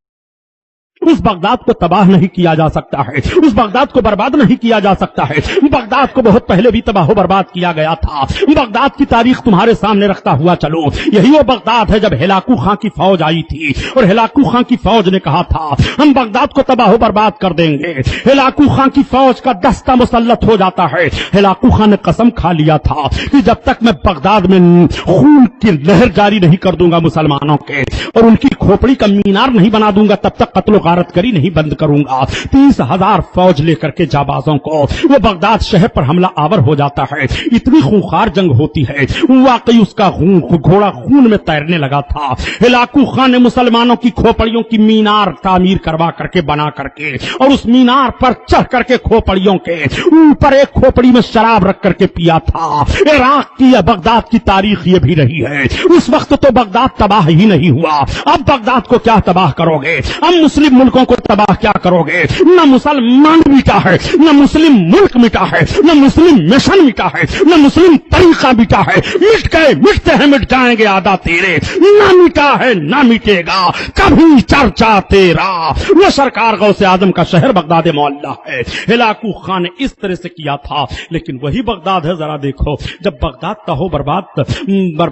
اس بغداد کو تباہ نہیں کیا جا سکتا ہے، اس بغداد کو برباد نہیں کیا جا سکتا ہے، بغداد کو بہت پہلے بھی تباہ و برباد کیا گیا تھا۔ بغداد کی تاریخ تمہارے سامنے رکھتا ہوا چلو، یہی وہ بغداد ہے جب ہلاکو خان کی فوج آئی تھی اور ہلاکو خان کی فوج نے کہا تھا ہم بغداد کو تباہ و برباد کر دیں گے۔ ہلاکو خان کی فوج کا دستہ مسلط ہو جاتا ہے۔ ہلاکو خان نے قسم کھا لیا تھا کہ جب تک میں بغداد میں خون کی لہر جاری نہیں کر دوں گا مسلمانوں کے اور ان کی کھوپڑی کا مینار نہیں بنا دوں گا تب تک قتل و غارت کری نہیں بند کروں گا۔ 30,000 فوج لے کر کے جابازوں کو وہ بغداد شہر پر حملہ آور ہو جاتا ہے۔ اتنی خونخوار جنگ ہوتی ہے، واقعی اس کا گھوڑا خون میں تیرنے لگا تھا۔ ہلاکو خان نے مسلمانوں کی کھوپڑیوں کی مینار تعمیر کروا کر کے بنا کر کے اور اس مینار پر چڑھ کر کے کھوپڑیوں کے اوپر ایک کھوپڑی میں شراب رکھ کر کے پیا تھا۔ عراق کی یا بغداد کی تاریخ یہ بھی رہی ہے۔ اس وقت تو بغداد تباہ ہی نہیں ہوا، اب بغداد کو کیا تباہ کرو گے؟ اب مسلم ملکوں کو تباہ کیا کرو گے؟ نہ مسلمان مٹا ہے، نہ مسلم ملک مٹا ہے، نہ مسلم مشن مٹا ہے، نہ مسلم طریقہ مٹا ہے۔ مٹ گئے، مٹتے ہیں، مٹ جائیں گے آدھا تیرے، نہ مٹا ہے نہ مٹے گا کبھی چرچا تیرا۔ وہ سرکار غوث اعظم کا شہر بغداد معلیٰ ہے۔ ہلاکو خان نے اس طرح سے کیا تھا، لیکن وہی بغداد ہے۔ ذرا دیکھو، جب بغداد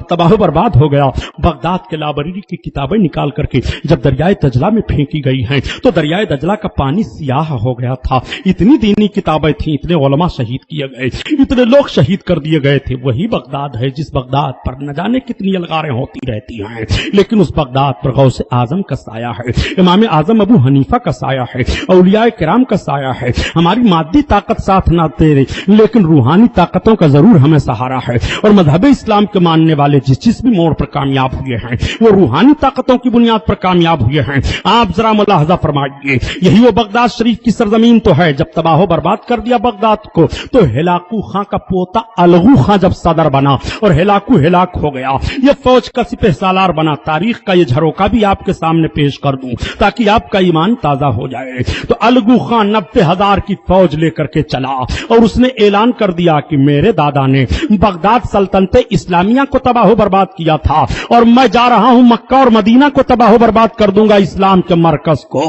تباہ و برباد ہو گیا، بغداد کے لائبریری کی کتابیں نکال کر کے جب دریائے دجلہ میں پھینکی گئی ہیں تو دریائے دجلہ کا پانی سیاہ ہو گیا تھا۔ اتنی دینی کتابیں تھیں، اتنے علماء شہید کیے گئے، اتنے لوگ شہید کر دیے گئے تھے۔ وہی بغداد ہے جس بغداد پر نہ جانے کتنی الغاریں ہوتی رہتی ہیں، لیکن اس بغداد پر غوث اعظم کا سایہ ہے، امام اعظم ابو حنیفہ کا سایہ ہے، اولیاء کرام کا سایہ ہے۔ ہماری مادی طاقت ساتھ نہ دے لیکن روحانی طاقتوں کا ضرور ہمیں سہارا ہے، اور مذہب اسلام کے ماننے والے جس بھی موڑ پر کامیاب ہوئے ہیں وہ روحانی طاقتوں کی بنیاد پر کامیاب ہوئے ہیں۔ آپ ذرا ملاحظہ ملاحظہ فرمائیے، یہی وہ بغداد شریف کی سرزمین تو ہے جب تباہ و برباد کر دیا بغداد کو، تو ہلاکو خاں کا پوتا الغو خاں جب صدر بنا اور ہلاکو ہلاک ہو گیا، یہ فوج کا سپہ سالار بنا۔ تاریخ کا یہ جھروکا بھی آپ کے سامنے پیش کر دوں تاکہ آپ کا ایمان تازہ ہو جائے۔ تو الغو خاں 90,000 کی فوج لے کر کے چلا اور اس نے اعلان کر دیا کہ میرے دادا نے بغداد سلطنت اسلامیہ کو تباہ و برباد کیا تھا اور میں جا رہا ہوں مکہ اور مدینہ کو تباہ و برباد کر دوں گا، اسلام کے مرکز کو۔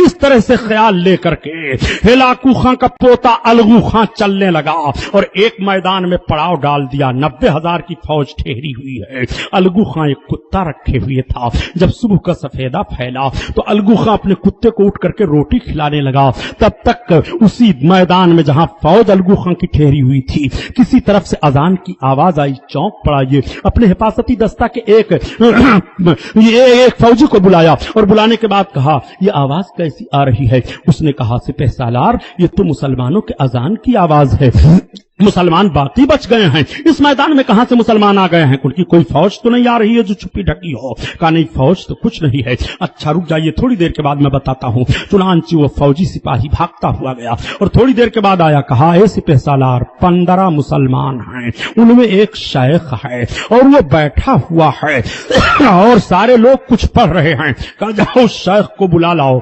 اس طرح سے خیال لے کر کے ہلاکو خاں کا پوتا الغو خاں چلنے لگا اور ایک میدان میں پڑاؤ ڈال دیا۔ 90,000 کی فوج ٹھہری ہوئی ہے، الغو خاں ایک کتا رکھے ہوئے تھا۔ جب صبح کا سفیدہ پھیلا تو الغو خاں اپنے کتے کو اٹھ کر کے روٹی کھلانے لگا۔ تب تک اسی میدان میں جہاں فوج الغو خاں کی ٹھہری ہوئی تھی کسی طرف سے اذان کی آواز آئی، چونک پڑا۔ یہ اپنے حفاظتی دستہ کے ایک فوجی کو بلایا اور بلانے کے بعد کہا یہ آواز کیسی آ رہی ہے؟ اس نے کہا سپہ سالار یہ تو مسلمانوں کے اذان کی آواز ہے، مسلمان باقی بچ گئے ہیں، اس میدان میں کہاں سے مسلمان آ گئے ہیں؟ کوئی فوج تو نہیں آ رہی ہے جو چھپی ڈھکی ہو؟ کہا نہیں فوج تو کچھ نہیں ہے۔ اچھا رک جائیے تھوڑی دیر کے بعد میں بتاتا ہوں۔ چنانچہ وہ فوجی سپاہی بھاگتا ہوا گیا اور تھوڑی دیر کے بعد آیا، کہا اے سپہ سالار 15 مسلمان ہیں، ان میں ایک شیخ ہے اور وہ بیٹھا ہوا ہے اور سارے لوگ کچھ پڑھ رہے ہیں، کہا جاؤ اس شیخ کو بلا لاؤ۔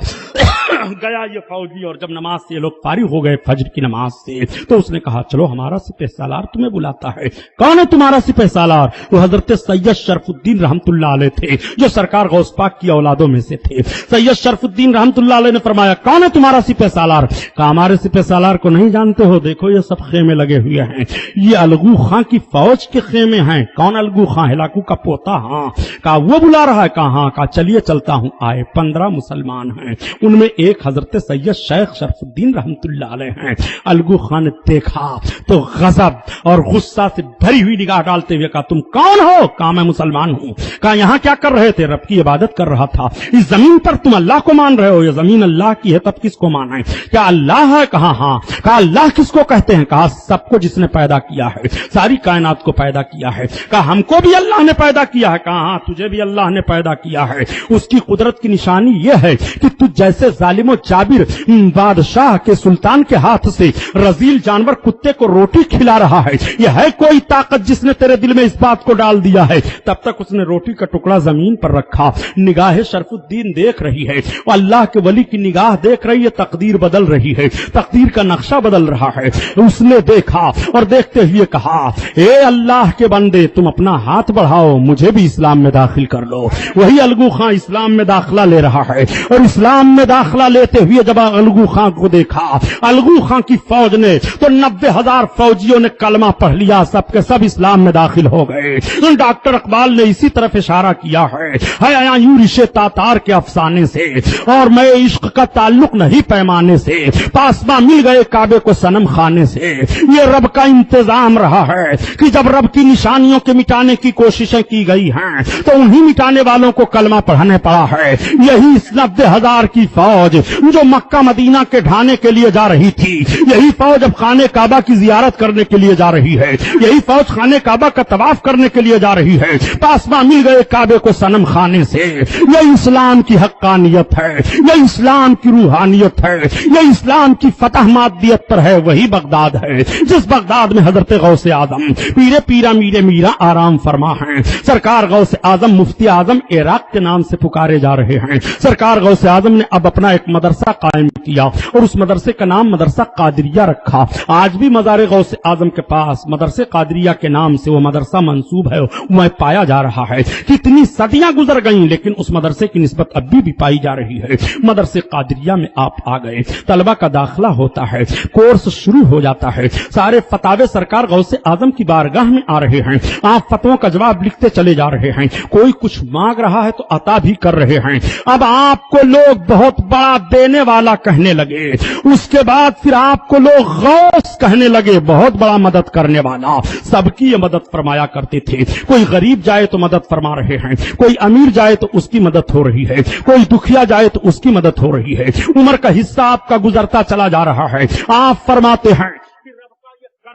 گیا یہ فوجی اور جب نماز سے یہ لوگ فارغ ہو گئے فجر کی نماز سے تو اس نے کہا چلو ہمارا سپہ سالار تمہیں بلاتا ہے۔ کون ہے تمہارا سپہ سالار؟ وہ حضرت سید شرف الدین رحمت اللہ علیہ تھے جو سرکار غوث پاک کی اولادوں میں سے تھے۔ سید شرف الدین رحمت اللہ علیہ نے فرمایا کون ہے تمہارا سپہ سالار؟ کہا ہمارے سپہ سالار کو نہیں جانتے ہو، دیکھو یہ سب خیمے لگے ہوئے ہیں، یہ الغو خاں کی فوج کے خیمے ہیں۔ کون الغو خاں؟ ہلاکو کا پوتا۔ ہاں۔ کہا وہ بلا رہا ہے؟ کہا ہاں۔ کہا چلیے چلتا ہوں۔ آئے 15 مسلمان ہیں، ان میں ایک حضرت سید شیخ شرف الدین رحمت اللہ علیہ ہیں۔ الغو خان نے دیکھا تو غضب اور غصہ سے بھری ہوئی نگاہ ڈالتے ہوئے کہا تم کون ہو؟ کہا میں مسلمان ہوں۔ کہا یہاں کیا کر رہے تھے؟ رب کی عبادت کر رہا تھا۔ اس زمین پر تم اللہ کو مان رہے ہو؟ یہ زمین اللہ کی ہے تب کس کو مانا ہے؟ کیا اللہ ہے؟ کہا ہاں۔ کہا اللہ کس کو کہتے ہیں؟ کہا سب کو جس نے پیدا کیا ہے، ساری کائنات کو پیدا کیا ہے۔ کہا ہم کو بھی اللہ نے پیدا کیا ہے؟ کہا ہاں تجھے بھی اللہ نے پیدا کیا ہے۔ اس کی قدرت کی نشانی یہ ہے کہ تو جیسے ظالم و جابر بادشاہ کے سلطان کے ہاتھ سے رذیل جانور کتے کو روٹی کھلا رہا ہے، یہ ہے کوئی طاقت جس نے تیرے دل میں اس بات کو ڈال دیا ہے؟ تب تک اس نے روٹی کا ٹکڑا زمین پر رکھا، نگاہ شرف الدین دیکھ رہی ہے، وہ اللہ کے ولی کی نگاہ دیکھ رہی ہے، تقدیر بدل رہی ہے، تقدیر کا نقشہ بدل رہا ہے۔ اس نے دیکھا اور دیکھتے ہوئے کہا اے اللہ کے بندے تم اپنا ہاتھ بڑھاؤ، مجھے بھی اسلام میں داخل کر لو۔ وہی الغو خاں اسلام میں داخلہ لے رہا ہے اور اسلام میں داخلہ لیتے ہوئے جب الغو خاں کو دیکھا، الغو خاں کی فوج نے تو 90,000 فوجیوں نے کلمہ پڑھ لیا، سب کے سب اسلام میں داخل ہو گئے۔ ڈاکٹر اقبال نے اسی طرف اشارہ کیا ہے یوں رشے تاتار کے افسانے سے اور میں عشق کا تعلق نہیں پیمانے سے، پاسباں مل گئے کعبے کو صنم خانے سے۔ یہ رب کا انتظام رہا ہے کہ جب رب کی نشانیوں کے مٹانے کی کوششیں کی گئی ہیں تو انہی مٹانے والوں کو کلمہ پڑھنے پڑا ہے۔ یہی اس 90,000 کی فوج جو مکہ مدینہ کے ڈھانے کے لیے جا رہی تھی، یہی فوج اب خانہ کعبہ کی زیارت کرنے کے لیے جا رہی ہے، یہی فوج خانہ کعبہ کا طواف کرنے کے لیے جا رہی ہے۔ پاسباں مل گئے کعبے کو صنم خانے سے۔ یہ اسلام کی حقانیت ہے، یہ اسلام کی روحانیت ہے، یہ اسلام کی فتح مادیت پر ہے۔ وہی بغداد ہے جس بغداد میں حضرت غوث اعظم پیرے پیرا میرے میرا آرام فرما ہیں۔ سرکار غوث اعظم مفتی اعظم عراق کے نام سے پکارے جا رہے ہیں۔ سرکار غوث اعظم نے اب اپنا ایک مدرسہ قائم کیا اور اس مدرسے کا نام مدرسہ قادریہ رکھا۔ آج بھی مزار غوث اعظم کے پاس مدرسے قادریہ کے نام سے وہ مدرسہ منسوب ہے، وہ پایا جا رہا ہے۔ کتنی صدیاں گزر گئیں لیکن اس مدرسے کی نسبت ابھی بھی پائی جا رہی ہے۔ مدرسے قادریہ میں آپ آ گئے، طلبہ کا داخلہ ہوتا ہے، کورس شروع ہو جاتا ہے، سارے فتاوے سرکار غوث اعظم کی بارگاہ میں آ رہے ہیں، آپ فتووں کا جواب لکھتے چلے جا رہے ہیں، کوئی کچھ مانگ رہا ہے تو عطا بھی کر رہے ہیں۔ اب آپ کو لوگ بہت بڑا دینے والا کہنے لگے، اس کے بعد پھر آپ کو لوگ غوث کہنے لگے، بہت بڑا مدد کرنے والا۔ سب کی یہ مدد فرمایا کرتے تھے، کوئی غریب جائے تو مدد فرما رہے ہیں، کوئی امیر جائے تو اس کی مدد ہو رہی ہے، کوئی دکھیا جائے تو اس کی مدد ہو رہی ہے۔ عمر کا حصہ آپ کا گزرتا چلا جا رہا ہے، آپ فرماتے ہیں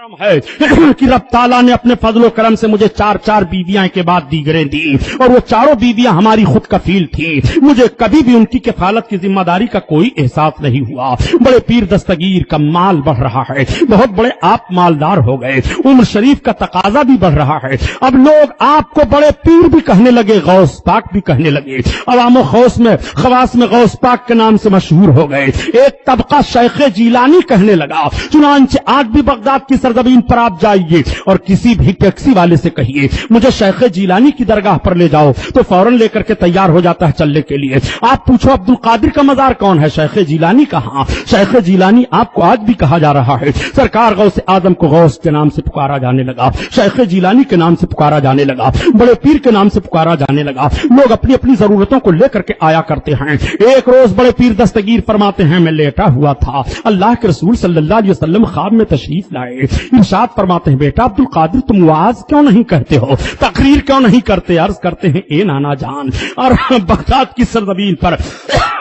کرم ہے کہ رب تعالیٰ نے اپنے فضل و کرم سے مجھے 4 بیویاں کے بعد دیگریں دی اور وہ 4 بیویاں ہماری خود کفیل تھی. مجھے کبھی بھی ان کی کفالت کی ذمہ داری کا کوئی احساس نہیں ہوا. بڑے پیر دستگیر کا مال بڑھ رہا ہے, بہت بڑے آپ مالدار ہو گئے, عمر شریف کا تقاضا بھی بڑھ رہا ہے. اب لوگ آپ کو بڑے پیر بھی کہنے لگے, غوث پاک بھی کہنے لگے. عوام و خواص میں غوث پاک کے نام سے مشہور ہو گئے. ایک طبقہ شیخ جیلانی کہنے لگا. چنانچہ آج بھی بغداد کی سرزمین پر آپ جائیے اور کسی بھی ٹیکسی والے سے کہیے مجھے شیخ جیلانی کی درگاہ پر لے جاؤ تو فوراً لے کر کے تیار ہو جاتا ہے چلنے کے لیے. آپ پوچھو عبد القادر کا مزار کون ہے, شیخ جیلانی کہاں. شیخ جیلانی آپ کو آج بھی کہا جا رہا ہے. سرکار غوث اعظم کو غوث کے نام سے پکارا جانے لگا, شیخ جیلانی کے نام سے پکارا جانے لگا, بڑے پیر کے نام سے پکارا جانے لگا. لوگ اپنی اپنی ضرورتوں کو لے کر کے آیا کرتے ہیں. ایک روز بڑے پیر دستگیر فرماتے ہیں میں لیٹا ہوا تھا, اللہ کے رسول صلی اللہ علیہ وسلم خواب میں تشریف لائے. ارشاد فرماتے ہیں بیٹا عبد القادر تم واز کیوں نہیں کرتے ہو, تقریر کیوں نہیں کرتے. عرض کرتے ہیں اے نانا جان, اور بغداد کی سرزمین پر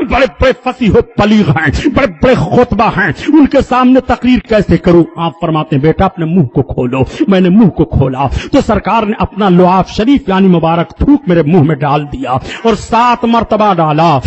بڑے بڑے فصیح و بلیغ ہیں, بڑے بڑے خطبہ ہیں, ان کے سامنے تقریر کیسے کروں. آپ فرماتے ہیں بیٹا اپنے منہ کو کھولو. میں نے منہ کو کھولا تو سرکار نے اپنا لعاب شریف یعنی مبارک تھوک میرے منہ میں ڈال دیا اور 7 مرتبہ ڈالا.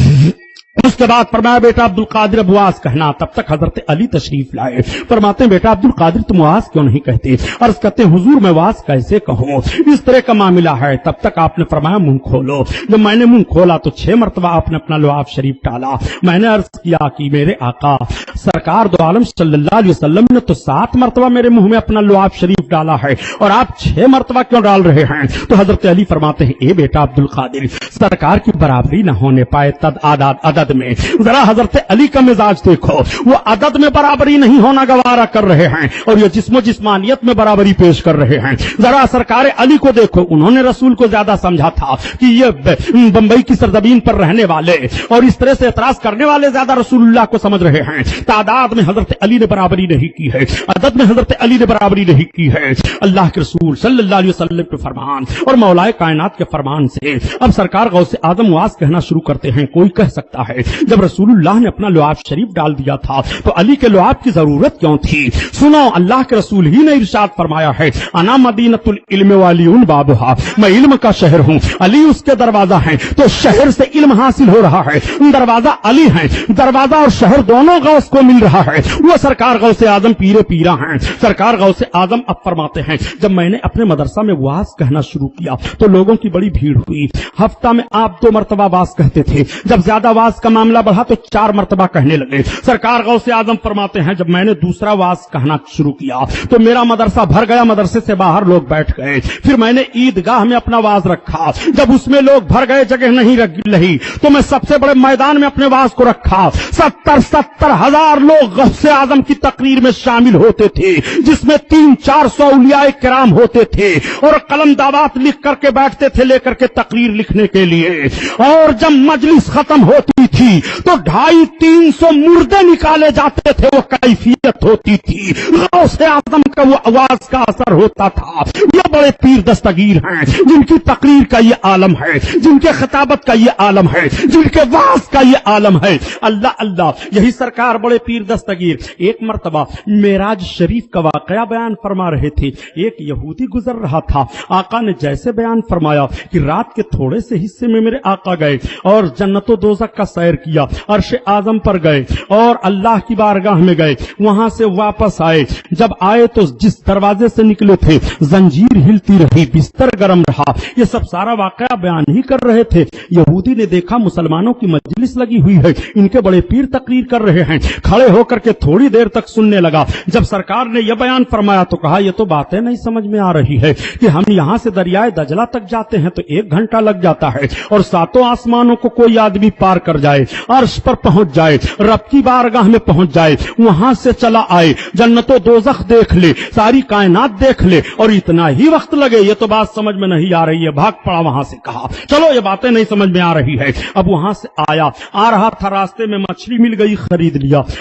اس کے بعد فرمایا بیٹا عبد القادر اب واز کہنا. تب تک حضرت علی تشریف لائے. فرماتے ہیں بیٹا عبد القادر تم واز کیوں نہیں کہتے. عرض کرتے ہیں حضور میں واز کیسے کہوں, اس طرح کا معاملہ ہے. تب تک آپ نے فرمایا منہ کھولو. جب میں نے منہ کھولا تو 6 مرتبہ آپ نے اپنا لعاب شریف ڈالا. میں نے عرض کیا کہ میرے آقا سرکار دو عالم صلی اللہ علیہ وسلم نے تو 7 مرتبہ میرے منہ میں اپنا لعاب شریف ڈالا ہے اور آپ 6 مرتبہ کیوں ڈال رہے ہیں. تو حضرت علی فرماتے ہیں اے بیٹا عبد القادر سرکار کی برابری نہ ہونے پائے عدد میں. ذرا حضرت علی کا مزاج دیکھو, وہ عدد میں برابری نہیں ہونا گوارا کر رہے ہیں اور یہ جسم و جسمانیت میں برابری پیش کر رہے ہیں. ذرا سرکار علی کو دیکھو, انہوں نے رسول کو زیادہ سمجھا تھا کہ یہ بمبئی کی سرزمین پر رہنے والے اور اس طرح سے اعتراض کرنے والے زیادہ رسول اللہ کو سمجھ رہے ہیں. تعداد میں حضرت علی نے برابری نہیں کی ہے, عدد میں حضرت علی نے برابری نہیں کی ہے. اللہ کے رسول صلی اللہ علیہ وسلم کے فرمان اور مولا کائنات کے فرمان سے اب سرکار غوث اعظم واز کہنا شروع کرتے ہیں. کوئی کہہ سکتا ہے جب رسول اللہ نے اپنا لعاب شریف ڈال دیا تھا تو علی کے لعاب کی ضرورت کیوں تھی. سنو اللہ کے رسول ہی نے ارشاد فرمایا ہے انا مدینۃ العلم والی بابھا, میں علم کا شہر ہوں, علی اس کے دروازہ ہیں. تو شہر سے علم حاصل ہو رہا ہے, دروازہ علی ہیں, دروازہ اور شہر دونوں غوث کو مل رہا ہے. وہ سرکار غوث اعظم پیرا ہیں. سرکار غوث اعظم اب فرماتے ہیں جب میں نے اپنے مدرسہ میں واز کہنا شروع کیا تو لوگوں کی بڑی بھیڑ ہوئی. ہفتہ میں آپ 2 مرتبہ واز کہتے تھے, جب زیادہ واز کا معاملہ بڑھا تو 4 مرتبہ کہنے لگے. سرکار غوث اعظم فرماتے ہیں جب میں نے دوسرا واز کہنا شروع کیا تو میرا مدرسہ بھر گیا, مدرسے سے باہر لوگ بیٹھ گئے. پھر میں نے عیدگاہ میں اپنا واز رکھا, جب اس میں لوگ بھر گئے جگہ نہیں رہی تو میں سب سے بڑے میدان میں اپنے واز کو رکھا. 70 ہزار لوگ غوث اعظم کی تقریر میں شامل ہوتے تھے, جس میں 300-400 اولیاء کرام ہوتے تھے اور قلم دعوات لکھ کر کے بیٹھتے تھے لے کر کے تقریر لکھنے کے لیے. اور جب مجلس ختم ہوتی تھی تو 250-300 مردے نکالے جاتے تھے. وہ کیفیت ہوتی تھی, غوث اعظم کا وہ آواز کا اثر ہوتا تھا. یہ بڑے پیر دستگیر ہیں جن کی تقریر کا یہ عالم ہے, جن کے خطابت کا یہ عالم ہے, جن کے واز کا یہ عالم ہے. اللہ اللہ, یہی سرکار بڑے پیر دستگیر ایک مرتبہ معراج شریف کا واقعہ بیان فرما رہے تھے. ایک یہودی گزر رہا تھا, آقا نے جیسے بیان فرمایا کہ رات کے تھوڑے سے حصے میں میرے آقا گئے اور جنت و دوزخ کا سیر کیا, عرش اعظم پر گئے اور اللہ کی بارگاہ میں گئے, وہاں سے واپس آئے. جب آئے تو جس دروازے سے نکلے تھے زنجیر ہلتی رہی, بستر گرم رہا. یہ سب سارا واقعہ بیان ہی کر رہے تھے. یہودی نے دیکھا مسلمانوں کی مجلس لگی ہوئی ہے, ان کے بڑے پیر تقریر کر رہے ہیں, کھڑے ہو کر کے تھوڑی دیر تک سننے لگا. جب سرکار نے یہ بیان فرمایا تو کہا یہ تو باتیں نہیں سمجھ میں آ رہی ہے کہ ہم یہاں سے دریائے دجلہ تک جاتے ہیں تو 1 گھنٹہ لگ جاتا ہے اور 7 آسمانوں کو کوئی آدمی پار کر جائے, عرش پر پہنچ جائے, رب کی بارگاہ میں پہنچ جائے, وہاں سے چلا آئے, جنت و دوزخ دیکھ لے, ساری کائنات دیکھ لے اور اتنا ہی وقت لگے. یہ تو بات سمجھ میں نہیں آ رہی ہے. بھاگ پڑا وہاں سے, کہا چلو یہ باتیں نہیں سمجھ میں آ رہی ہے. اب وہاں سے آیا, آ رہا تھا, راستے میں مچھلی مل گئی, خرید لیا.